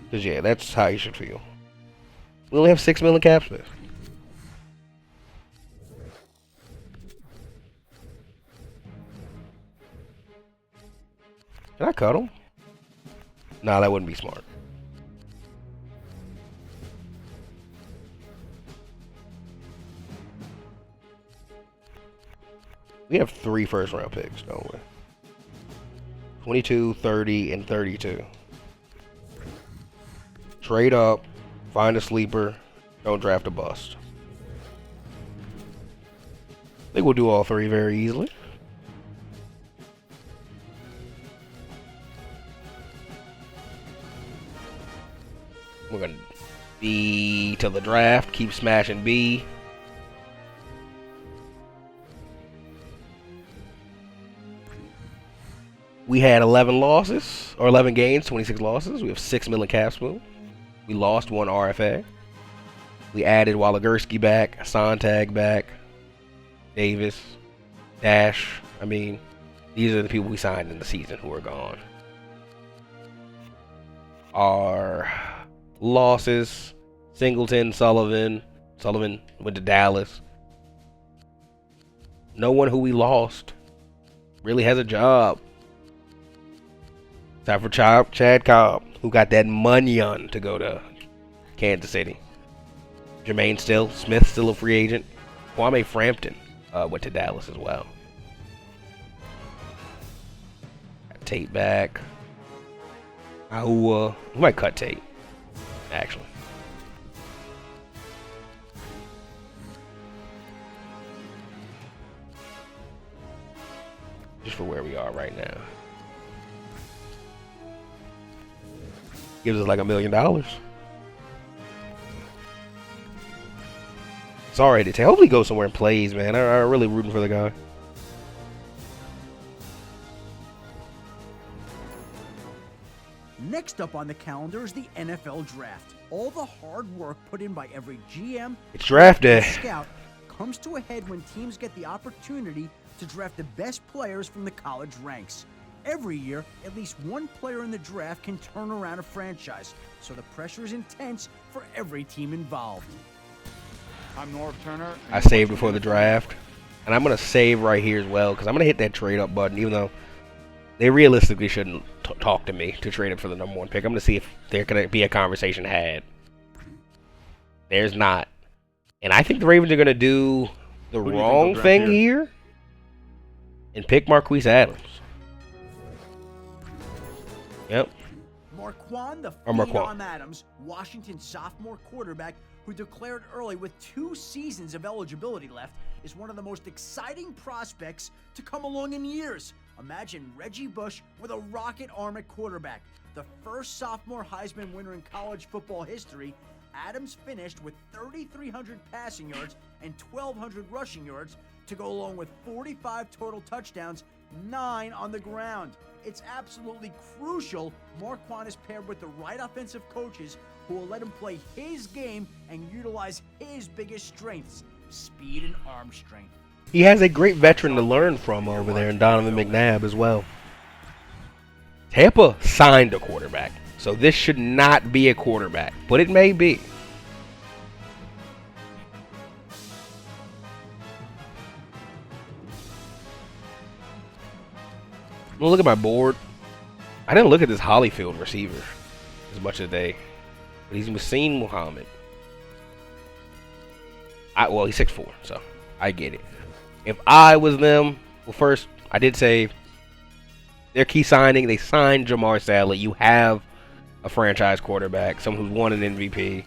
Because, yeah, that's how you should feel. We only have $6 million cap space. Can I cut him? Nah, that wouldn't be smart. We have 3 first-round picks, don't we? 22, 30, and 32. Trade up, find a sleeper, don't draft a bust. I think we'll do all 3 very easily. We're going to B till the draft, keep smashing B. We had 11 losses, or 11 games, 26 losses. We have $6 million cap space. We lost 1 RFA. We added Walagerski back, Sontag back, Davis, Dash. I mean, These are the people we signed in the season who are gone. Our losses: Singleton, Sullivan. Sullivan went to Dallas. No one who we lost really has a job. Time for Chad Cobb, who got that money to go to Kansas City. Jermaine Smith still a free agent. Kwame Frampton went to Dallas as well. Got Tate back. We might cut Tate, actually. Just for where we are right now. Gives us like $1 million. Sorry to tell. Hopefully he goes somewhere and plays, man. I'm really rooting for the guy. Next up on the calendar is the NFL Draft. All the hard work put in by every GM It's draft day. and scout comes to a head when teams get the opportunity to draft the best players from the college ranks. Every year, at least one player in the draft can turn around a franchise, so the pressure is intense for every team involved. I'm Norv Turner. I saved before the draft, and I'm going to save right here as well, because I'm going to hit that trade up button, even though they realistically shouldn't talk to me to trade up for the number 1 pick. I'm going to see if there can be a conversation had. There's not. And I think the Ravens are going to do the wrong thing here and pick Marquise Adams. Yep. Marquand, the Marquand. phenom Adams, Washington sophomore quarterback who declared early with 2 seasons of eligibility left, is one of the most exciting prospects to come along in years. Imagine Reggie Bush with a rocket arm at quarterback. The first sophomore Heisman winner in college football history, Adams finished with 3,300 passing yards and 1,200 rushing yards to go along with 45 total touchdowns, 9 on the ground. It's absolutely crucial Marquand is paired with the right offensive coaches who will let him play his game and utilize his biggest strengths, speed and arm strength. He has a great veteran to learn from over there in Donovan McNabb as well. Tampa signed a quarterback, so this should not be a quarterback, but it may be. I'm gonna look at my board. I didn't look at this Holyfield receiver as much today, but he's Wasim Muhammad. Well, he's 6'4", so I get it. If I was them, well, first I did say their key signing. They signed Jamar Saleh. You have a franchise quarterback, someone who's won an MVP,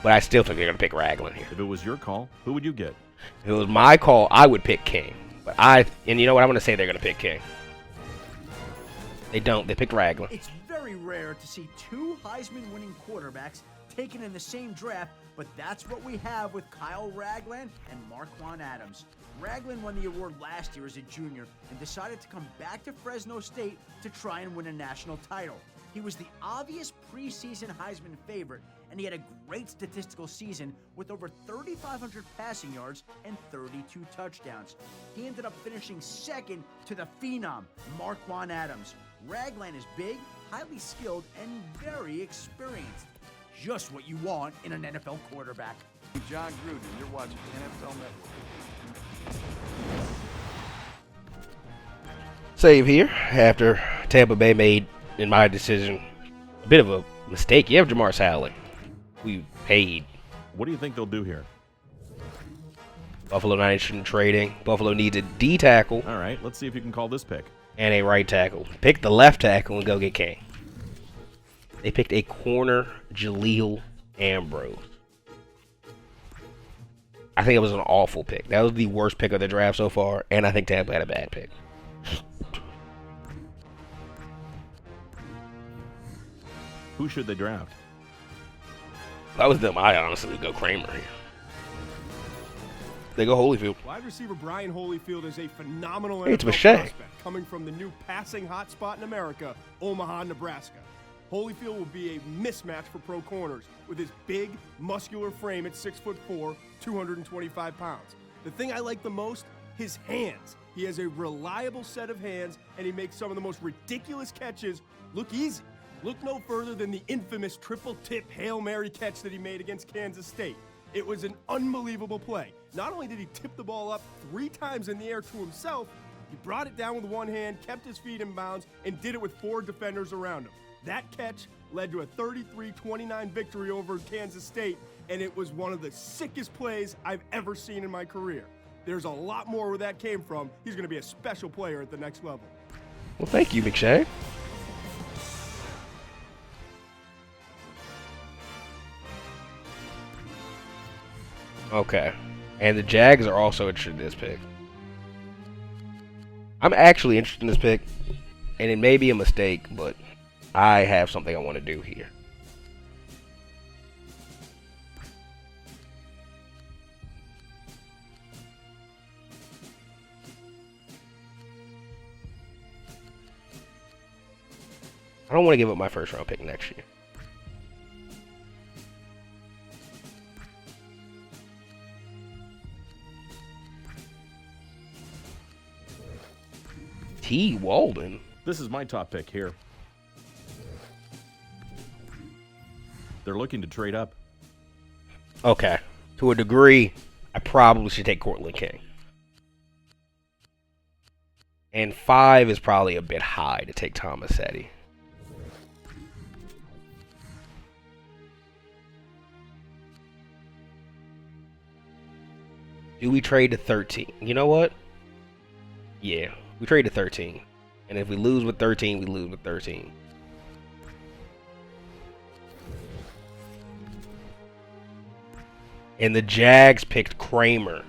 but I still think they're gonna pick Ragland here. If it was your call, who would you get? If it was my call, I would pick King. But and you know what? I'm gonna say they're gonna pick King. They don't. They picked Ragland. It's very rare to see 2 Heisman-winning quarterbacks taken in the same draft, but that's what we have with Kyle Ragland and Marquand Adams. Ragland won the award last year as a junior and decided to come back to Fresno State to try and win a national title. He was the obvious preseason Heisman favorite, and he had a great statistical season with over 3,500 passing yards and 32 touchdowns. He ended up finishing second to the phenom, Marquand Adams. Ragland is big, highly skilled, and very experienced. Just what you want in an NFL quarterback. John Gruden. You're watching NFL Network. Save here after Tampa Bay made, in my decision, a bit of a mistake. You have Jamar Saleh. We paid. What do you think they'll do here? Buffalo not interested in trading. Buffalo needs a D tackle All right, let's see if you can call this pick. and a right tackle. Pick the left tackle and go get King. They picked a corner, Jaleel Ambrose. I think it was an awful pick. That was the worst pick of the draft so far, and I think Tampa had a bad pick. Who should they draft? If I was them, I honestly would go Kramer here. They go Holyfield. Wide receiver Brian Holyfield is a phenomenal Hey, it's NFL Mache. prospect coming from the new passing hotspot in America, Omaha, Nebraska. Holyfield will be a mismatch for pro corners with his big, muscular frame at 6'4", 225 pounds. The thing I like the most, his hands. He has a reliable set of hands, and he makes some of the most ridiculous catches look easy. Look no further than the infamous triple tip Hail Mary catch that he made against Kansas State. It was an unbelievable play. Not only did he tip the ball up 3 times in the air to himself, he brought it down with one hand, kept his feet in bounds, and did it with 4 defenders around him. That catch led to a 33-29 victory over Kansas State, and it was one of the sickest plays I've ever seen in my career. There's a lot more where that came from. He's going to be a special player at the next level. Well, thank you, McShay. Okay. And the Jags are also interested in this pick. I'm actually interested in this pick, and it may be a mistake, but I have something I want to do here. I don't want to give up my first round pick next year. T. Walden. This is my top pick here. They're looking to trade up. Okay. To a degree, I probably should take Cortland King. And 5 is probably a bit high to take Thomas Eddy. Do we trade to 13? You know what? Yeah, we trade to 13. And if we lose with 13, we lose with 13. And the Jags picked Kramer.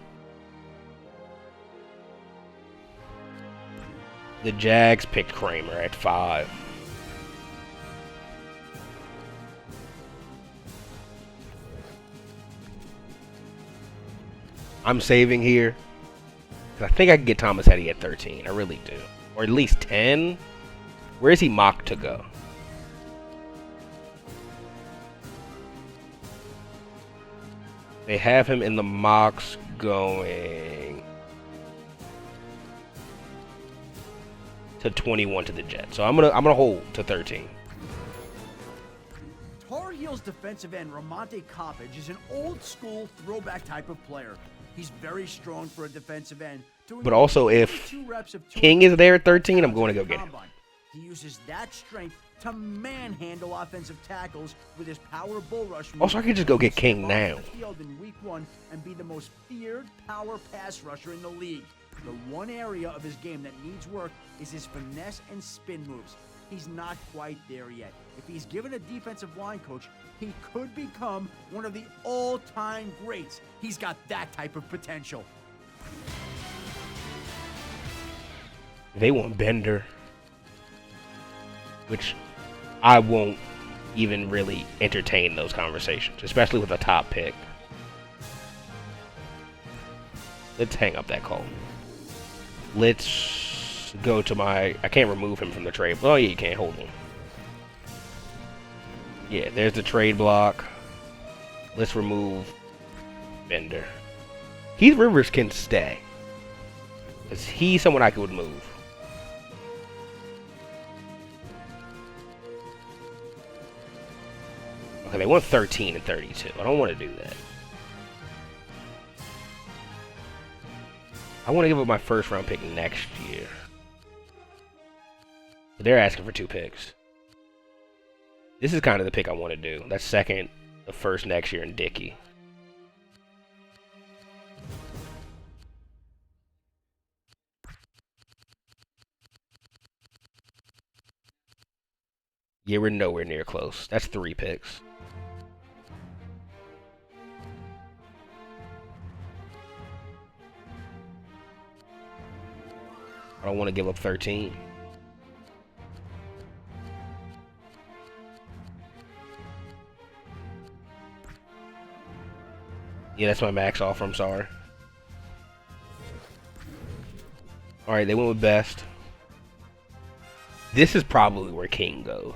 The Jags picked Kramer at 5. I'm saving here. I think I can get Thomas Eddy at 13. I really do. Or at least 10. Where is he mocked to go? They have him in the mocks going to 21 to the Jets. So I'm gonna hold to 13. Tar Heels defensive end Ramonte Coppage is an old-school throwback type of player. He's very strong for a defensive end. But also, if King is there at 13, I'm going to go get him. He uses that strength to manhandle offensive tackles with his power bull rush. Also, I could just go get King now. In week 1 and be the most feared power pass rusher in the league. The one area of his game that needs work is his finesse and spin moves. He's not quite there yet. If he's given a defensive line coach, he could become one of the all-time greats. He's got that type of potential. They want Bender, which I won't even really entertain those conversations, especially with a top pick. Let's hang up that call. Let's go to my... I can't remove him from the trade. Oh, yeah, you can't. Hold him. Yeah, there's the trade block. Let's remove Bender. Heath Rivers can stay. Because he's someone I could move. Okay, they want 13 and 32. I don't want to do that. I want to give up my first round pick next year. But they're asking for 2 picks. This is kind of the pick I want to do. That's second, the first next year, and Dickey. Yeah, we're nowhere near close. That's 3 picks. I don't want to give up 13. Yeah, that's my max offer. I'm sorry. Alright, they went with best. This is probably where King goes.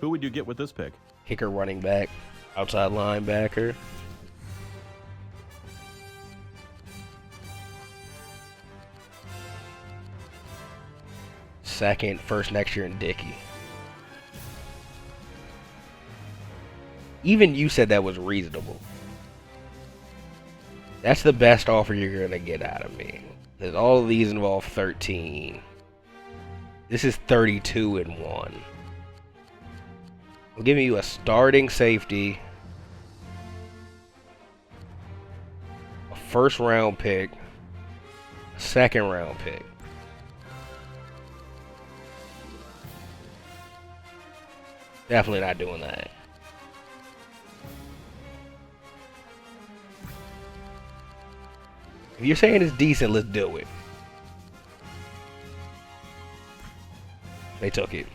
Who would you get with this pick? Kicker, running back, outside linebacker. second, first next year, and Dickey. Even you said that was reasonable. That's the best offer you're going to get out of me. Because all of these involve 13. This is 32 in one. I'm giving you a starting safety, a first round pick, a second round pick. Definitely not doing that. If you're saying it's decent, let's do it. They took it.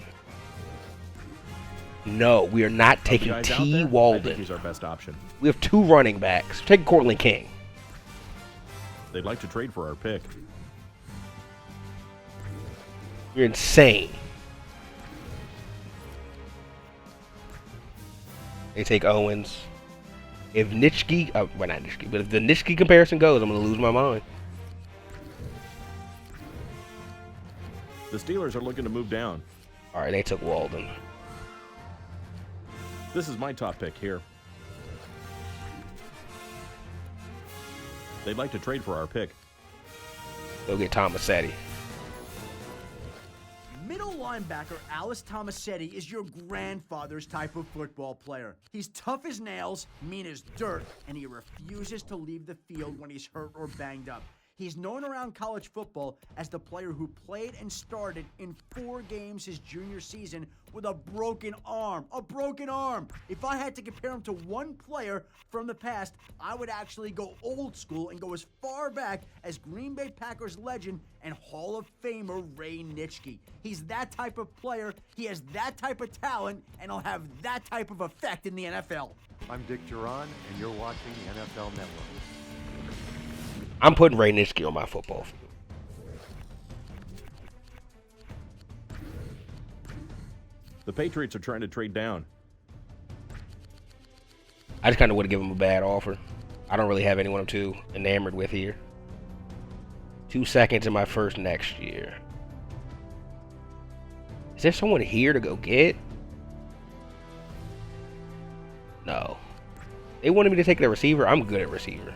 No, we are not taking Guys out T. there, I think Walden. he's our best option. We have 2 running backs. Take Cortland King. They'd like to trade for our pick. You're insane. They take Owens. If Nitschke, well not Nitschke, but if the Nitschke comparison goes, I'm gonna lose my mind. The Steelers are looking to move down. All right, they took Walden. This is my top pick here. They'd like to trade for our pick. Go get Tomasetti. Middle linebacker Alice Tomasetti is your grandfather's type of football player. He's tough as nails, mean as dirt, and he refuses to leave the field when he's hurt or banged up. He's known around college football as the player who played and started in 4 games his junior season with a broken arm. A broken arm! If I had to compare him to one player from the past, I would actually go old school and go as far back as Green Bay Packers legend and Hall of Famer Ray Nitschke. He's that type of player, he has that type of talent, and he'll have that type of effect in the NFL. I'm Dick Duran, and you're watching the NFL Network. I'm putting Ray Nitschke on my football field. The Patriots are trying to trade down. I just kind of would have given him a bad offer. I don't really have anyone I'm too enamored with here. 2 seconds in my first next year. Is there someone here to go get? No. They wanted me to take the receiver. I'm good at receiver.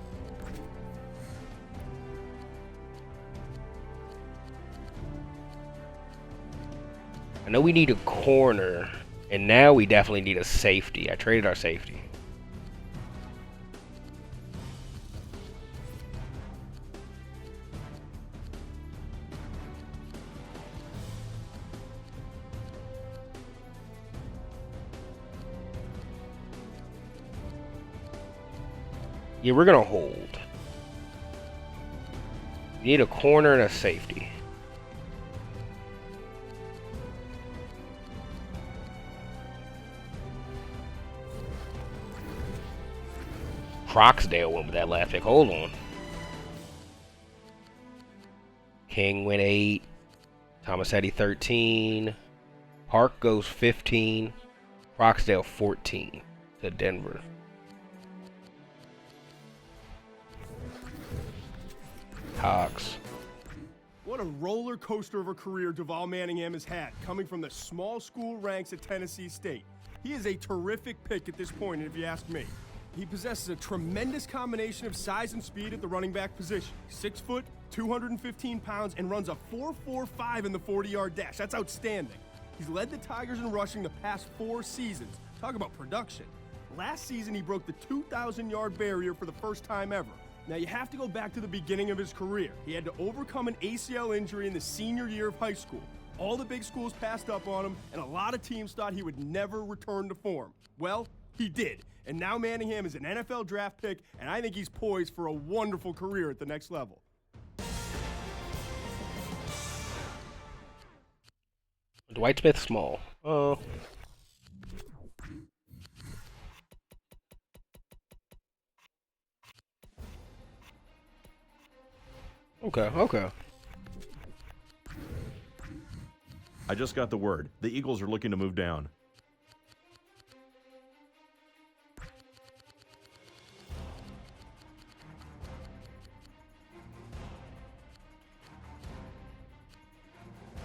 I know we need a corner, and now we definitely need a safety. I traded our safety. Yeah, we're gonna hold. We need a corner and a safety. Crocsdale went with that last pick. Hold on. King went 8. Tomasetti 13. Park goes 15. Crocsdale 14 to Denver. Cox. What a roller coaster of a career Duval Manningham has had, coming from the small school ranks at Tennessee State. He is a terrific pick at this point, if you ask me. He possesses a tremendous combination of size and speed at the running back position. 6 foot, 215 pounds, and runs a 4.45 in the 40-yard dash. That's outstanding. He's led the Tigers in rushing the past 4 seasons. Talk about production. Last season, he broke the 2,000-yard barrier for the first time ever. Now, you have to go back to the beginning of his career. He had to overcome an ACL injury in the senior year of high school. All the big schools passed up on him, and a lot of teams thought he would never return to form. Well, he did. And now Manningham is an NFL draft pick, and I think he's poised for a wonderful career at the next level. Dwight Smith small. Oh. Okay. I just got the word. The Eagles are looking to move down.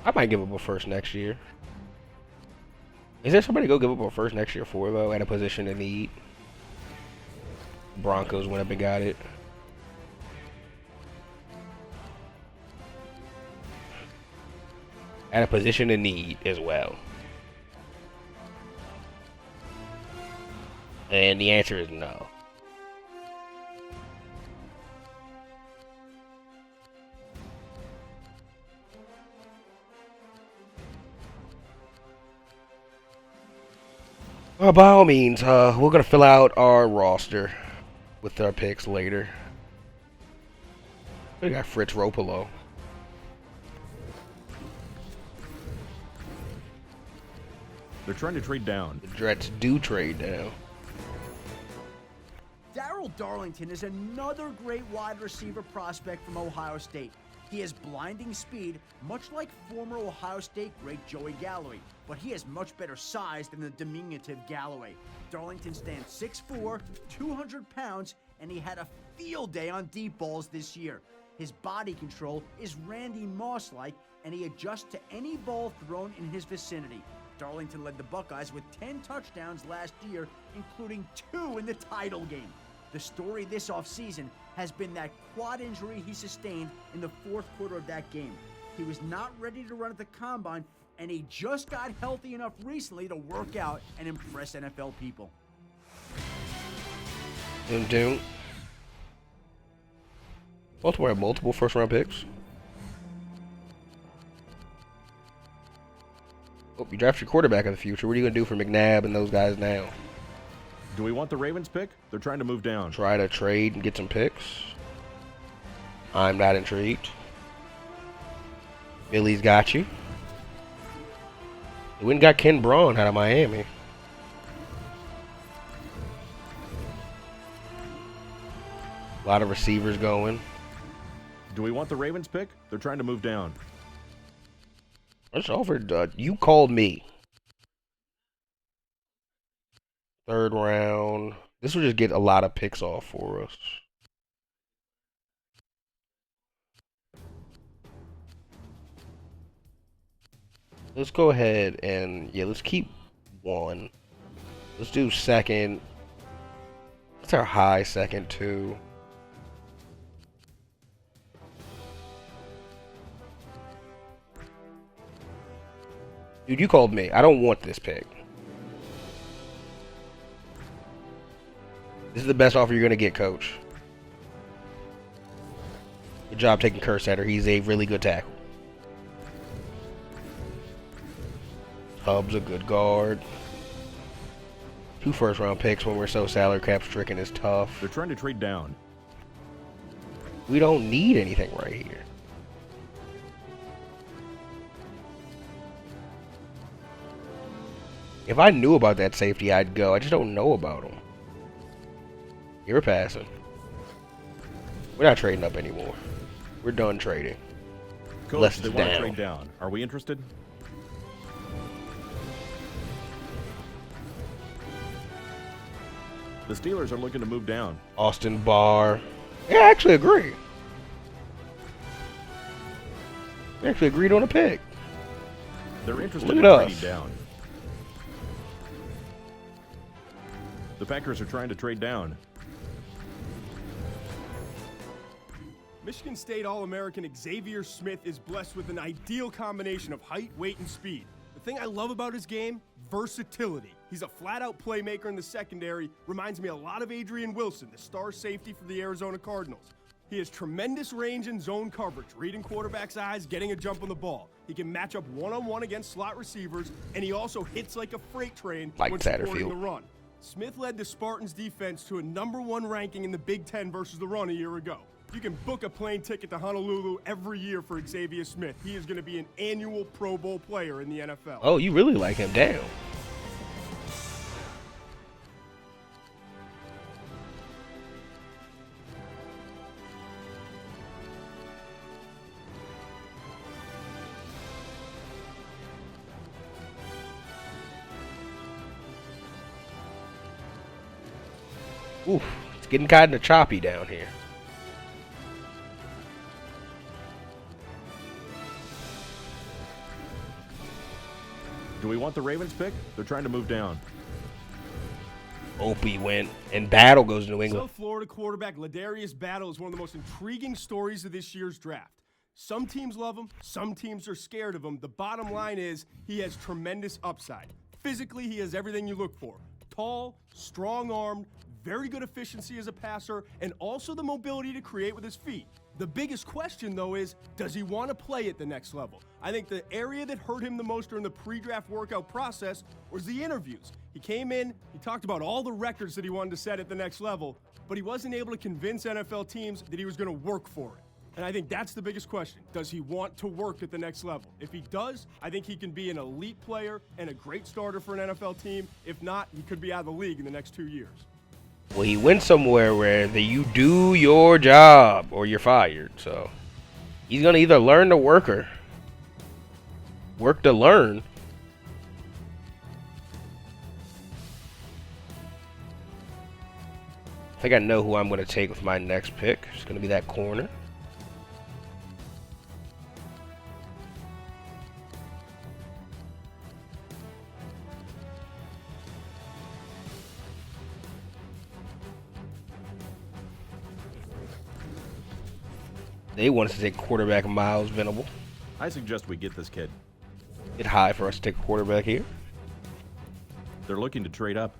I might give up a first next year. Is there somebody to go give up a first next year for, though, at a position in need? Broncos went up and got it. At a position in need as well. And the answer is no. Well, by all means, we're going to fill out our roster with our picks later. We got Fritz Ropolo. They're trying to trade down. The Jets do trade down. Darryl Darlington is another great wide receiver prospect from Ohio State. He has blinding speed, much like former Ohio State great Joey Galloway, but he has much better size than the diminutive Galloway. Darlington stands 6'4", 200 pounds, and he had a field day on deep balls this year. His body control is Randy Moss-like, and he adjusts to any ball thrown in his vicinity. Darlington led the Buckeyes with 10 touchdowns last year, including 2 in the title game. The story this offseason has been that quad injury he sustained in the fourth quarter of that game. He was not ready to run at the combine, and he just got healthy enough recently to work out and impress NFL people. Baltimore have multiple first-round picks. Oh, you draft your quarterback of the future. What are you going to do for McNabb and those guys now? Do we want the Ravens pick? They're trying to move down. Try to trade and get some picks? I'm not intrigued. Billy's got you. We went and got Ken Braun out of Miami. A lot of receivers going. Do we want the Ravens pick? They're trying to move down. I just offered, you called me. Third round. This will just get a lot of picks off for us. Let's go ahead and, yeah, let's keep one. Let's do second. That's our high second, too. Dude, you called me. I don't want this pick. This is the best offer you're going to get, coach. Good job taking Kursatter. He's a really good tackle. Hub's a good guard. 2 first-round picks when we're so salary cap stricken is tough. They're trying to trade down. We don't need anything right here. If I knew about that safety, I'd go. I just don't know about him. You're passing. We're not trading up anymore. We're done trading. Coach, Less they is want to down. trade down. Are we interested? The Steelers are looking to move down. Austin Barr. Yeah, I actually agree. We actually agreed on a pick. They're interested Look in at trading us. down. The Packers are trying to trade down. Michigan State All-American Xavier Smith is blessed with an ideal combination of height, weight, and speed. The thing I love about his game, versatility. He's a flat-out playmaker in the secondary, reminds me a lot of Adrian Wilson, the star safety for the Arizona Cardinals. He has tremendous range in zone coverage, reading quarterbacks' eyes, getting a jump on the ball. He can match up one-on-one against slot receivers, and he also hits like a freight train Like when supporting Satterfield. the run. Smith led the Spartans' defense to a #1 ranking in the Big Ten versus the run a year ago. You can book a plane ticket to Honolulu every year for Xavier Smith. He is going to be an annual Pro Bowl player in the NFL. Oh, you really like him. Damn. Oof, it's getting kind of choppy down here. Do we want the Ravens pick? They're trying to move down. Opie went, and Battle goes to New England. South Florida quarterback Ladarius Battle is one of the most intriguing stories of this year's draft. Some teams love him, some teams are scared of him. The bottom line is he has tremendous upside. Physically, he has everything you look for. Tall, strong-armed, very good efficiency as a passer, and also the mobility to create with his feet. The biggest question, though, is does he want to play at the next level? I think the area that hurt him the most during the pre-draft workout process was the interviews. He came in, he talked about all the records that he wanted to set at the next level, but he wasn't able to convince NFL teams that he was going to work for it. And I think that's the biggest question. Does he want to work at the next level? If he does, I think he can be an elite player and a great starter for an NFL team. If not, he could be out of the league in the next 2 years. Well, he went somewhere where you do your job or you're fired. So he's going to either learn to work or work to learn. I think I know who I'm going to take with my next pick. It's going to be that corner. They want us to take quarterback Miles Venable. I suggest we get this kid. It's high for us to take a quarterback here. They're looking to trade up.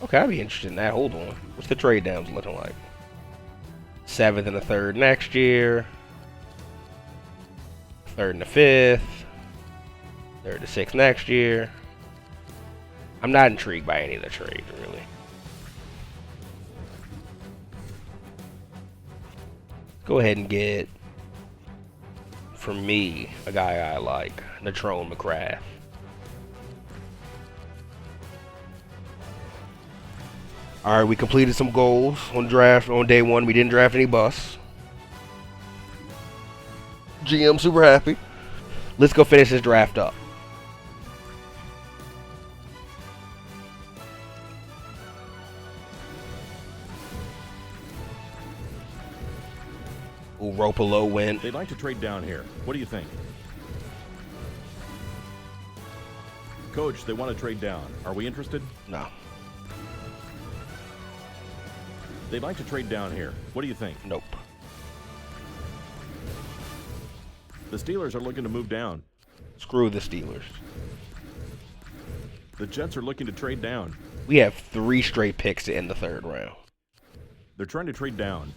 Okay, I'd be interested in that. Hold on. What's the trade downs looking like? 7th and a 3rd next year. 3rd and a 5th. 3rd and 6th next year. I'm not intrigued by any of the trades, really. Go ahead and get, for me, a guy I like, Natrone McCrath. All right, we completed some goals on draft on day 1. We didn't draft any busts. GM super happy. Let's go finish this draft up. Ooh, Ropolo went. They'd like to trade down here. What do you think? Coach, they want to trade down. Are we interested? No. They'd like to trade down here. What do you think? Nope. The Steelers are looking to move down. Screw the Steelers. The Jets are looking to trade down. We have 3 straight picks to end the 3rd round. They're trying to trade down.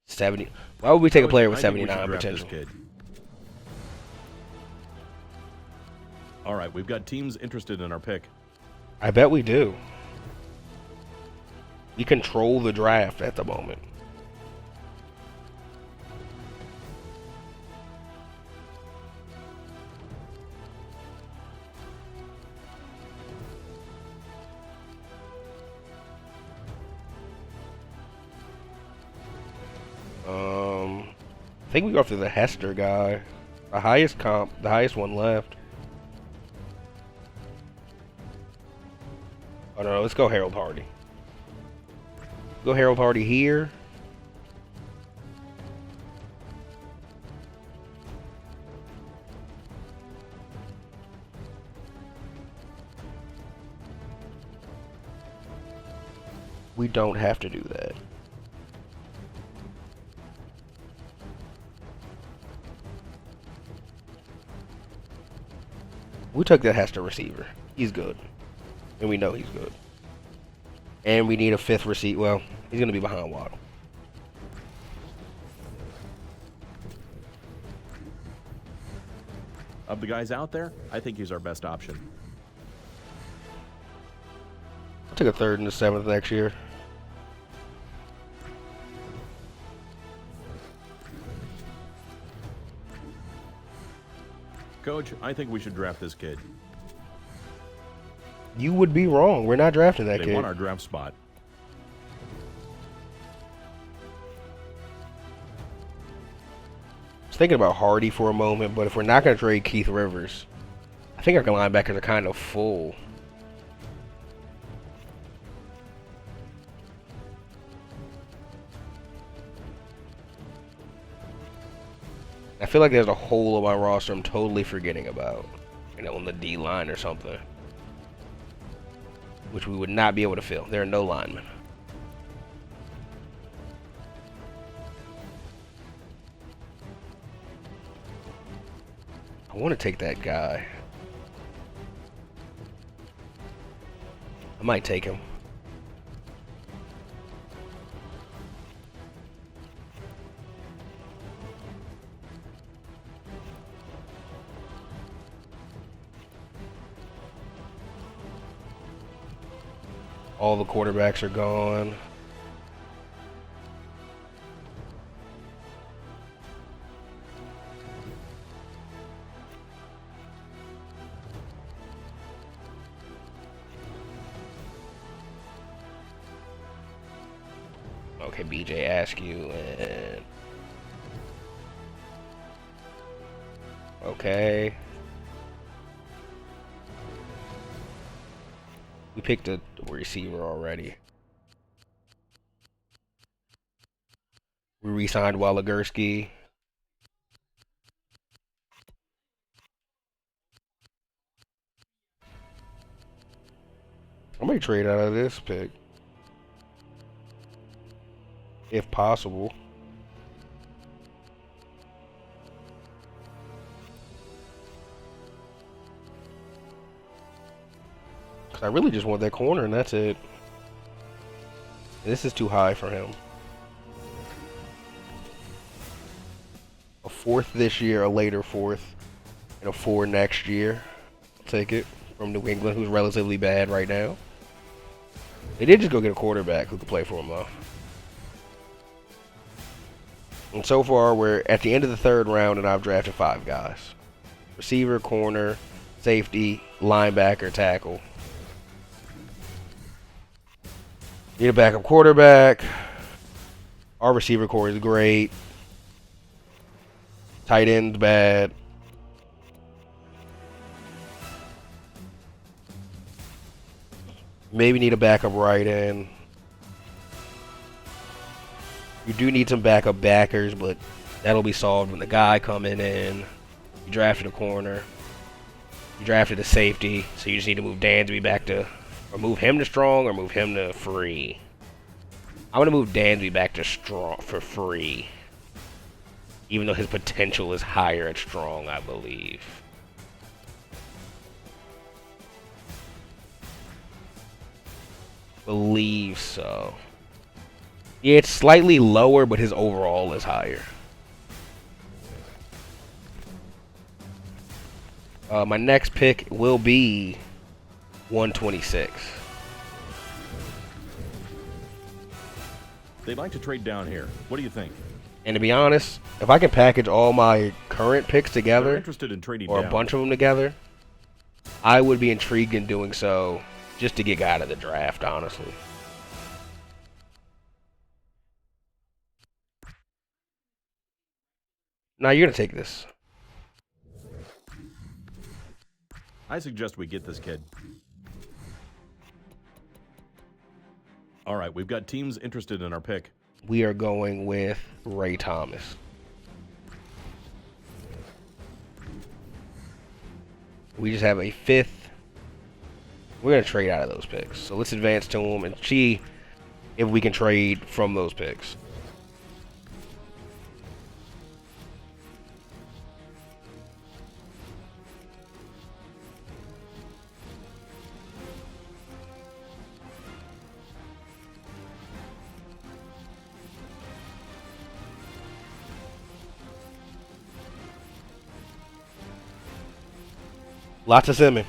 70. Why would we take a Coach, player with I think we 79 should draft potential? this kid. All right, we've got teams interested in our pick. I bet we do. We control the draft at the moment. I think we go after the Hester guy. The highest comp, the highest one left. Oh no, let's go Harold Hardy. Go Harold Hardy here. We don't have to do that. We took that Hester receiver. He's good. And we know he's good. And we need a 5th receiver. Well, he's going to be behind Waddle. Of the guys out there, I think he's our best option. I'll take a 3rd and a 7th next year. Coach, I think we should draft this kid. You would be wrong. We're not drafting that They kid. want our draft spot. I was thinking about Hardy for a moment, but if we're not going to trade Keith Rivers, I think our linebackers are kind of full. I feel like there's a hole in my roster I'm totally forgetting about. You know, on the D line or something. Which we would not be able to fill. There are no linemen. I want to take that guy. I might take him. All the quarterbacks are gone. Okay, BJ Askew and okay. We picked a receiver already. We re-signed Walagursky. I may trade out of this pick. If possible. Cause I really just want that corner and that's it. This is too high for him. A 4th this year, a later 4th, and a 4 next year. I'll take it from New England, who's relatively bad right now. They did just go get a quarterback who could play for them though. And so far, we're at the end of the 3rd round, and I've drafted 5 guys. Receiver, corner, safety, linebacker, tackle. Need a backup quarterback. Our receiver core is great. Tight end's bad. Maybe need a backup right end. You do need some backup backers, but that'll be solved when the guy coming in. You drafted a corner. You drafted a safety, so you just need to move Dansby back to, or move him to strong, or move him to free. I'm gonna move Dansby back to strong for free, even though his potential is higher at strong, I believe. Believe so. Yeah, it's slightly lower, but his overall is higher. My next pick will be 126. They'd like to trade down here. What do you think? And to be honest, if I can package all my current picks They're together, interested in trading or down. a bunch of them together, I would be intrigued in doing so just to get out of the draft, honestly. Now you're gonna take this. I suggest we get this kid. All right, we've got teams interested in our pick. We are going with Ray Thomas. We just have a 5th. We're gonna trade out of those picks. So let's advance to them and see if we can trade from those picks. Lots of simming.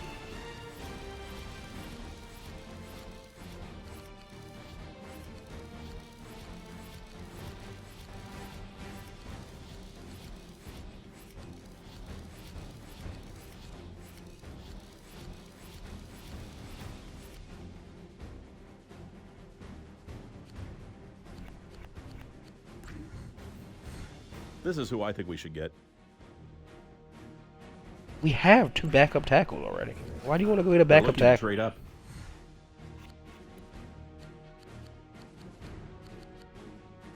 This is who I think we should get. We have 2 backup tackles already. Why do you want to go get a They're backup looking to tackle? trade up.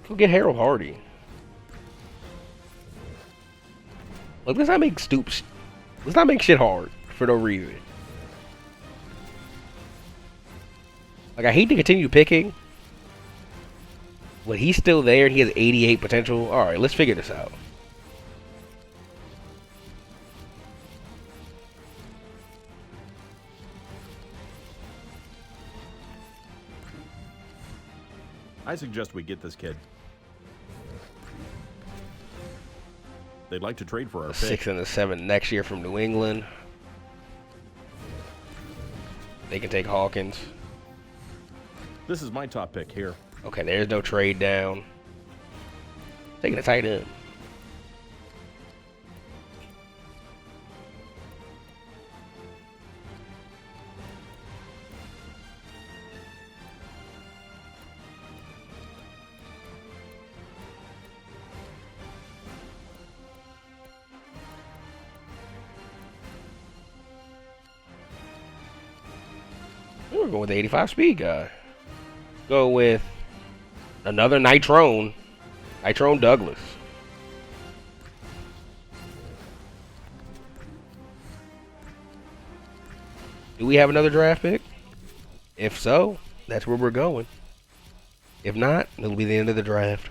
Go get Harold Hardy. Look, let's not make let's not make shit hard for no reason. Like, I hate to continue picking, but he's still there and he has 88 potential. All right, let's figure this out. I suggest we get this kid. They'd like to trade for our A pick. 6 and a 7 next year from New England. They can take Hawkins. This is my top pick here. Okay, there's no trade down. Taking a tight end. We're going with the 85 speed guy. Go with another Nitrone Douglas. Do we have another draft pick? If so, that's where we're going. If not, it'll be the end of the draft.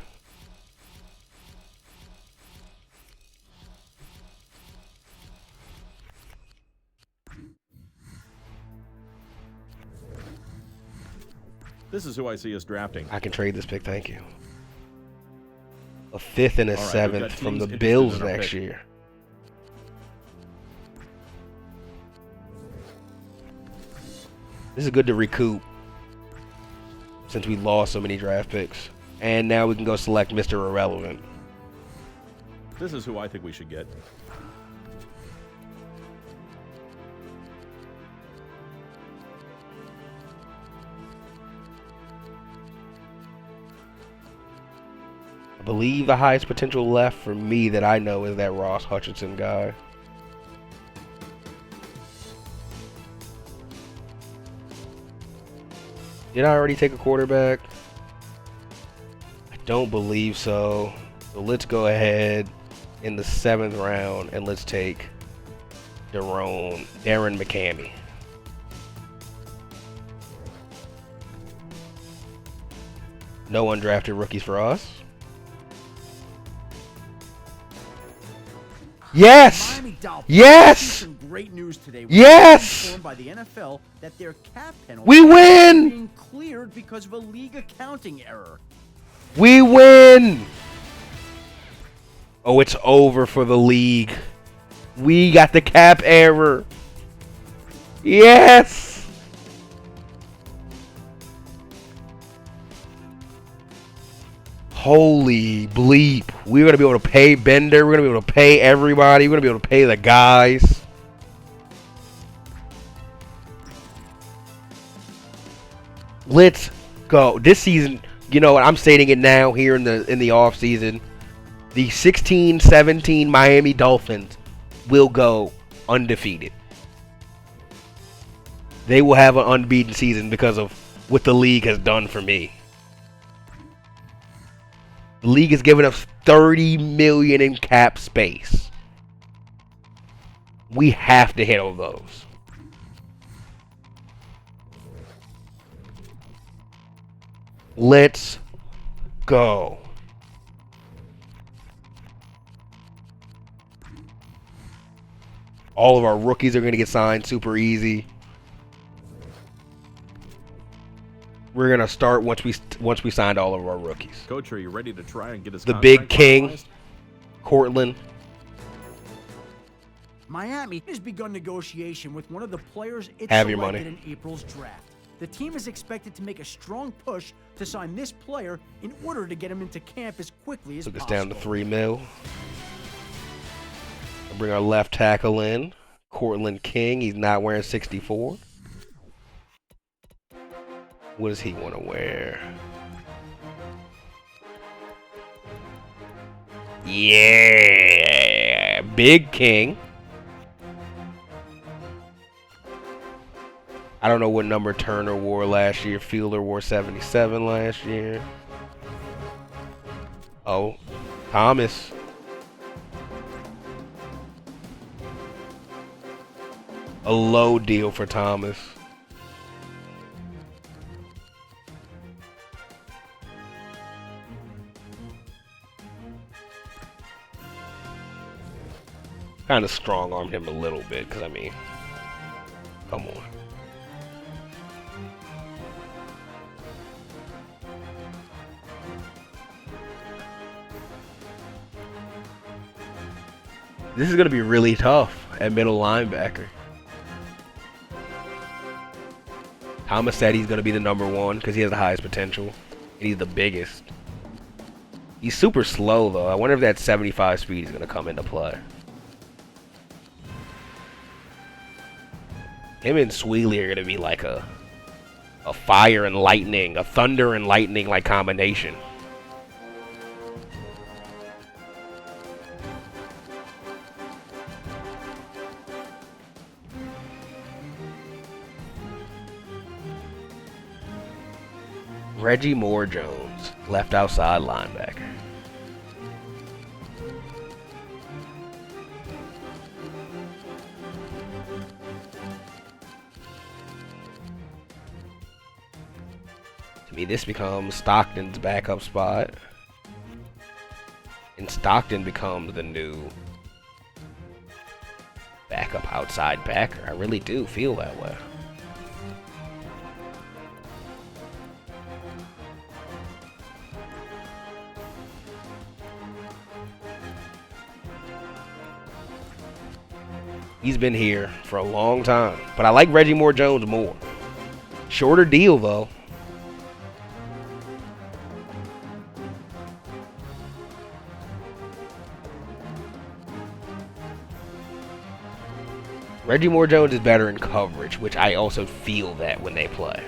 This is who I see us drafting. I can trade this pick, thank you. A 5th and a All right, we've 7th got from teams the interested Bills in our next pick. year. This is good to recoup since we lost so many draft picks. And now we can go select Mr. Irrelevant. This is who I think we should get. I believe the highest potential left for me that I know is that Ross Hutchinson guy. Did I already take a quarterback? I don't believe so. So let's go ahead in the 7th round and let's take Darren McCamey. No undrafted rookies for us. Yes! Miami Dolphins Yes! received some great news today. Yes! Informed by the NFL that their cap penalty We win! is being cleared because of a league accounting error. We win! Oh, it's over for the league. We got the cap error. Yes! Holy bleep. We're going to be able to pay Bender. We're going to be able to pay everybody. We're going to be able to pay the guys. Let's go. This season, you know what? I'm stating it now here in the off season. The 16-17 Miami Dolphins will go undefeated. They will have an unbeaten season because of what the league has done for me. The league has given us $30 million in cap space. We have to hit all those. Let's go. All of our rookies are going to get signed super easy. We're going to start once we signed all of our rookies. Coach, are you ready to try and get his The contract Big King, finalized? Cortland. Miami has begun negotiation with one of the players it Have your selected money. in April's draft. The team is expected to make a strong push to sign this player in order to get him into camp as quickly as Took us possible. down to $3 million. We'll bring our left tackle in, Cortland King. He's not wearing 64. What does he want to wear? Yeah, Big King. I don't know what number Turner wore last year. Fielder wore 77 last year. Oh, Thomas. A low deal for Thomas. Kind of strong-armed him a little bit, because, I mean, come on. This is going to be really tough at middle linebacker. Thomas said he's going to be the #1 because he has the highest potential. And he's the biggest. He's super slow, though. I wonder if that 75 speed is going to come into play. Him and Sweely are going to be like a fire and lightning, a thunder and lightning like combination. Reggie Moore Jones, left outside linebacker. To me, this becomes Stockton's backup spot. And Stockton becomes the new backup outside backer. I really do feel that way. He's been here for a long time. But I like Reggie Moore Jones more. Shorter deal, though. Reggie Moore Jones is better in coverage, which I also feel that when they play.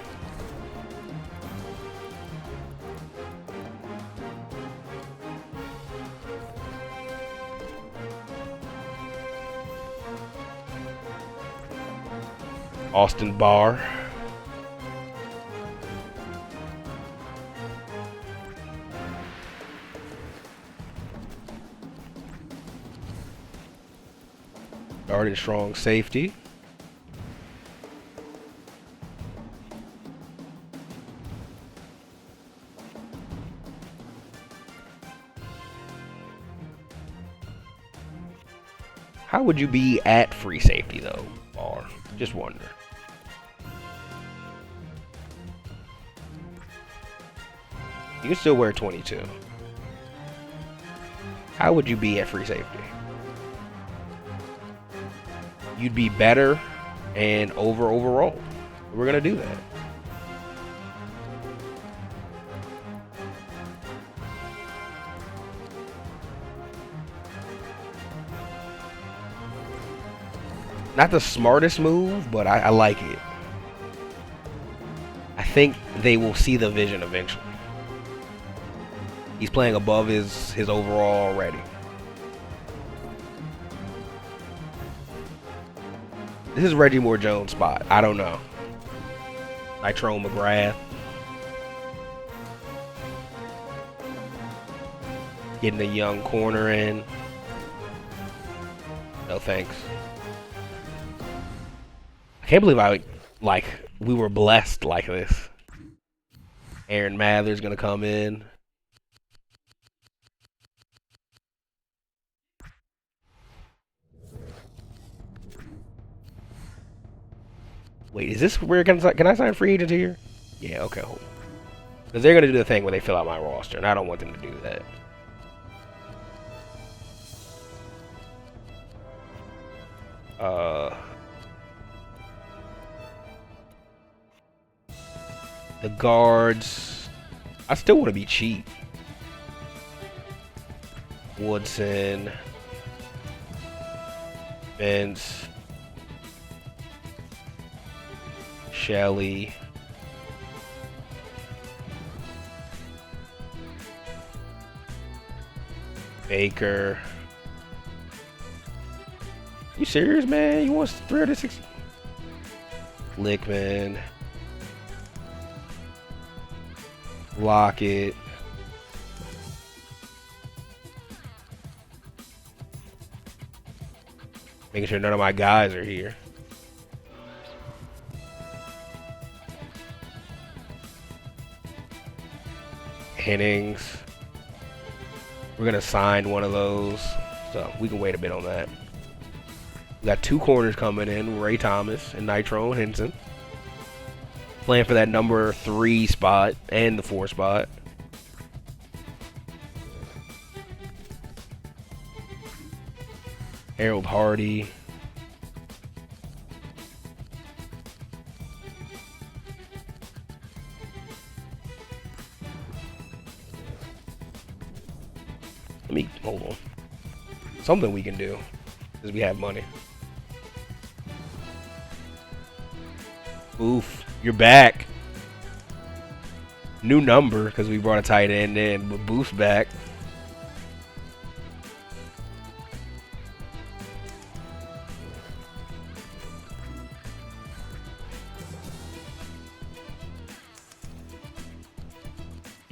Austin Barr. Starting strong safety. How would you be at free safety though, Barr? Just wonder. You can still wear 22. How would you be at free safety? You'd be better and overall. We're gonna do that. Not the smartest move, but I like it. I think they will see the vision eventually. He's playing above his overall already. This is Reggie Moore Jones' spot. I don't know. Nitro McGrath. Getting a young corner in. No thanks. I can't believe we were blessed like this. Aaron Mather's gonna come in. Wait, is this where can I sign free agent here? Yeah, okay, hold on. Because they're gonna do the thing where they fill out my roster, and I don't want them to do that. The guards. I still want to be cheap. Woodson. Vince. Shelley. Baker. You serious, man? You want 360? Lickman. Lockett. Making sure none of my guys are here. Hennings. We're gonna sign one of those, so we can wait a bit on that. We got 2 corners coming in, Ray Thomas and Nitro Henson. Playing for that number 3 spot and the 4 spot. Harold Hardy. Let me, hold on. Something we can do, because we have money. Oof, you're back. New number, because we brought a tight end in, but Booth's back.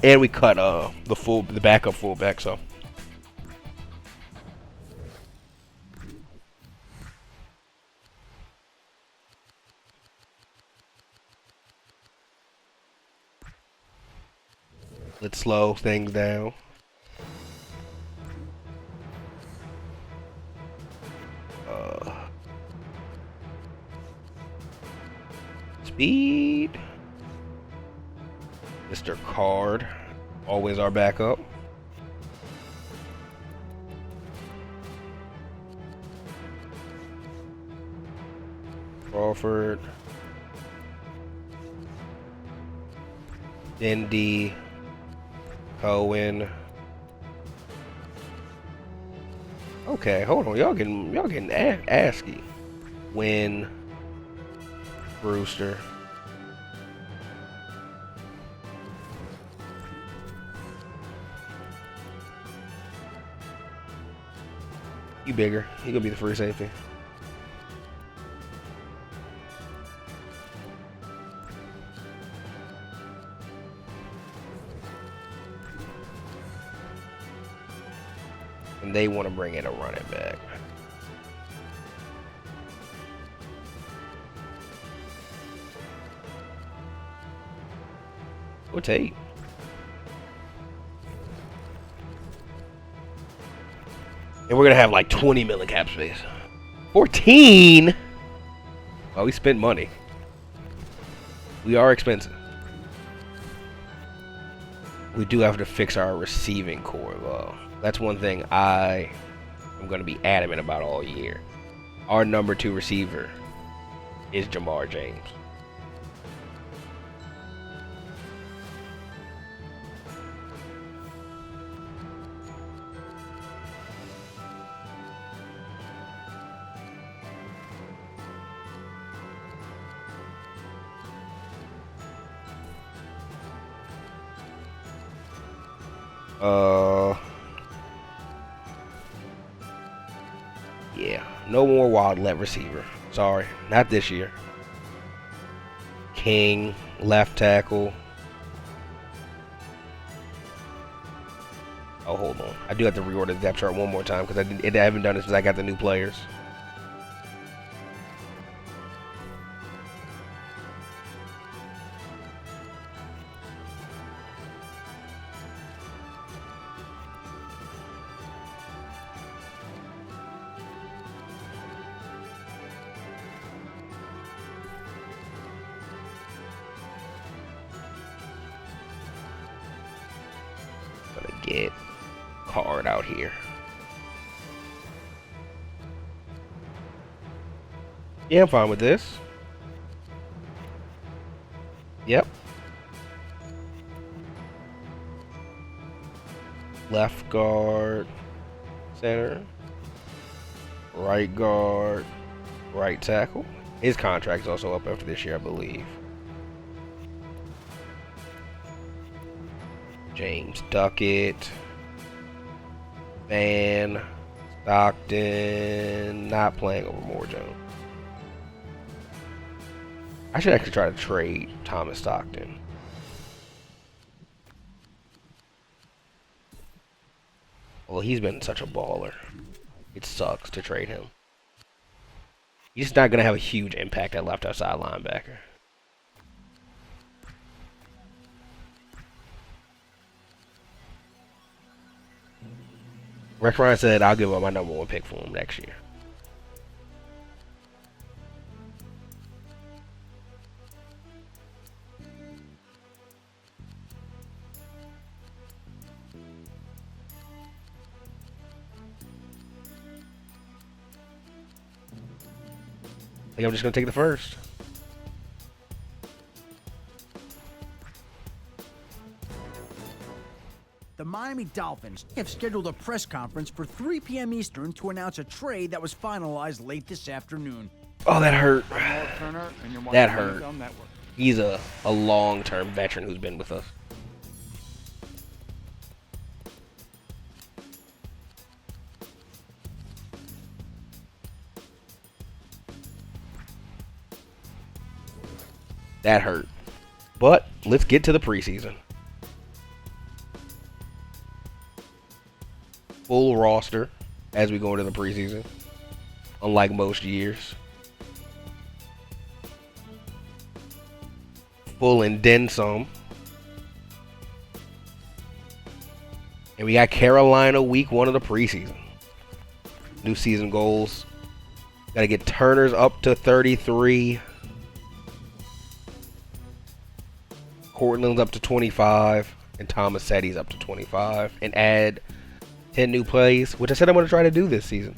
And we cut the backup fullback, so. Let's slow things down. Speed. Mr. Card, always our backup. Crawford. Indy. Cohen. Okay, hold on. Y'all getting asky. Win. Brewster. You bigger. He gonna be the free safety. And they want to bring in a running back. We'll take. And we're gonna have like 20 million cap space. 14. Well, we spent money. We are expensive. We do have to fix our receiving core though. That's one thing I am gonna be adamant about all year. Our number 2 receiver is Jamar James. Yeah, no more wildlet receiver. Sorry, not this year. King, left tackle. Oh, hold on. I do have to reorder the depth chart one more time because I haven't done it since I got the new players. Get Card out here. Yeah, I'm fine with this. Yep. Left guard, center, right guard, right tackle. His contract's also up after this year, I believe. James Duckett, Van, Stockton, not playing over Moore Jones. I should actually try to trade Thomas Stockton. Well, he's been such a baller. It sucks to trade him. He's not going to have a huge impact at left outside linebacker. Rex Ryan said I'll give up my number 1 pick for him next year. I think I'm just gonna take the first. The Miami Dolphins have scheduled a press conference for 3 p.m. Eastern to announce a trade that was finalized late this afternoon. Oh, that hurt. I'm Mark Turner, and you're watching That hurt. NFL Network. He's a long-term veteran who's been with us. That hurt. But let's get to the preseason. Full roster as we go into the preseason, unlike most years. Full and then some. And we got Carolina week 1 of the preseason. New season goals. Got to get Turner's up to 33. Cortland's up to 25. And Thomas Setti's up to 25. And add 10 new plays, which I said I'm going to try to do this season.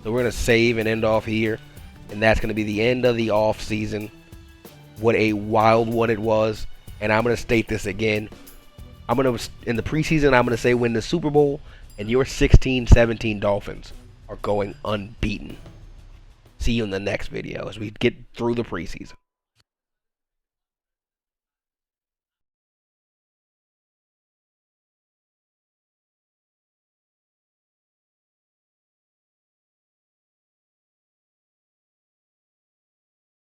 So we're going to save and end off here. And that's going to be the end of the off season. What a wild one it was. And I'm going to state this again. In the preseason, I'm going to say win the Super Bowl. And your 16-17 Dolphins are going unbeaten. See you in the next video as we get through the preseason.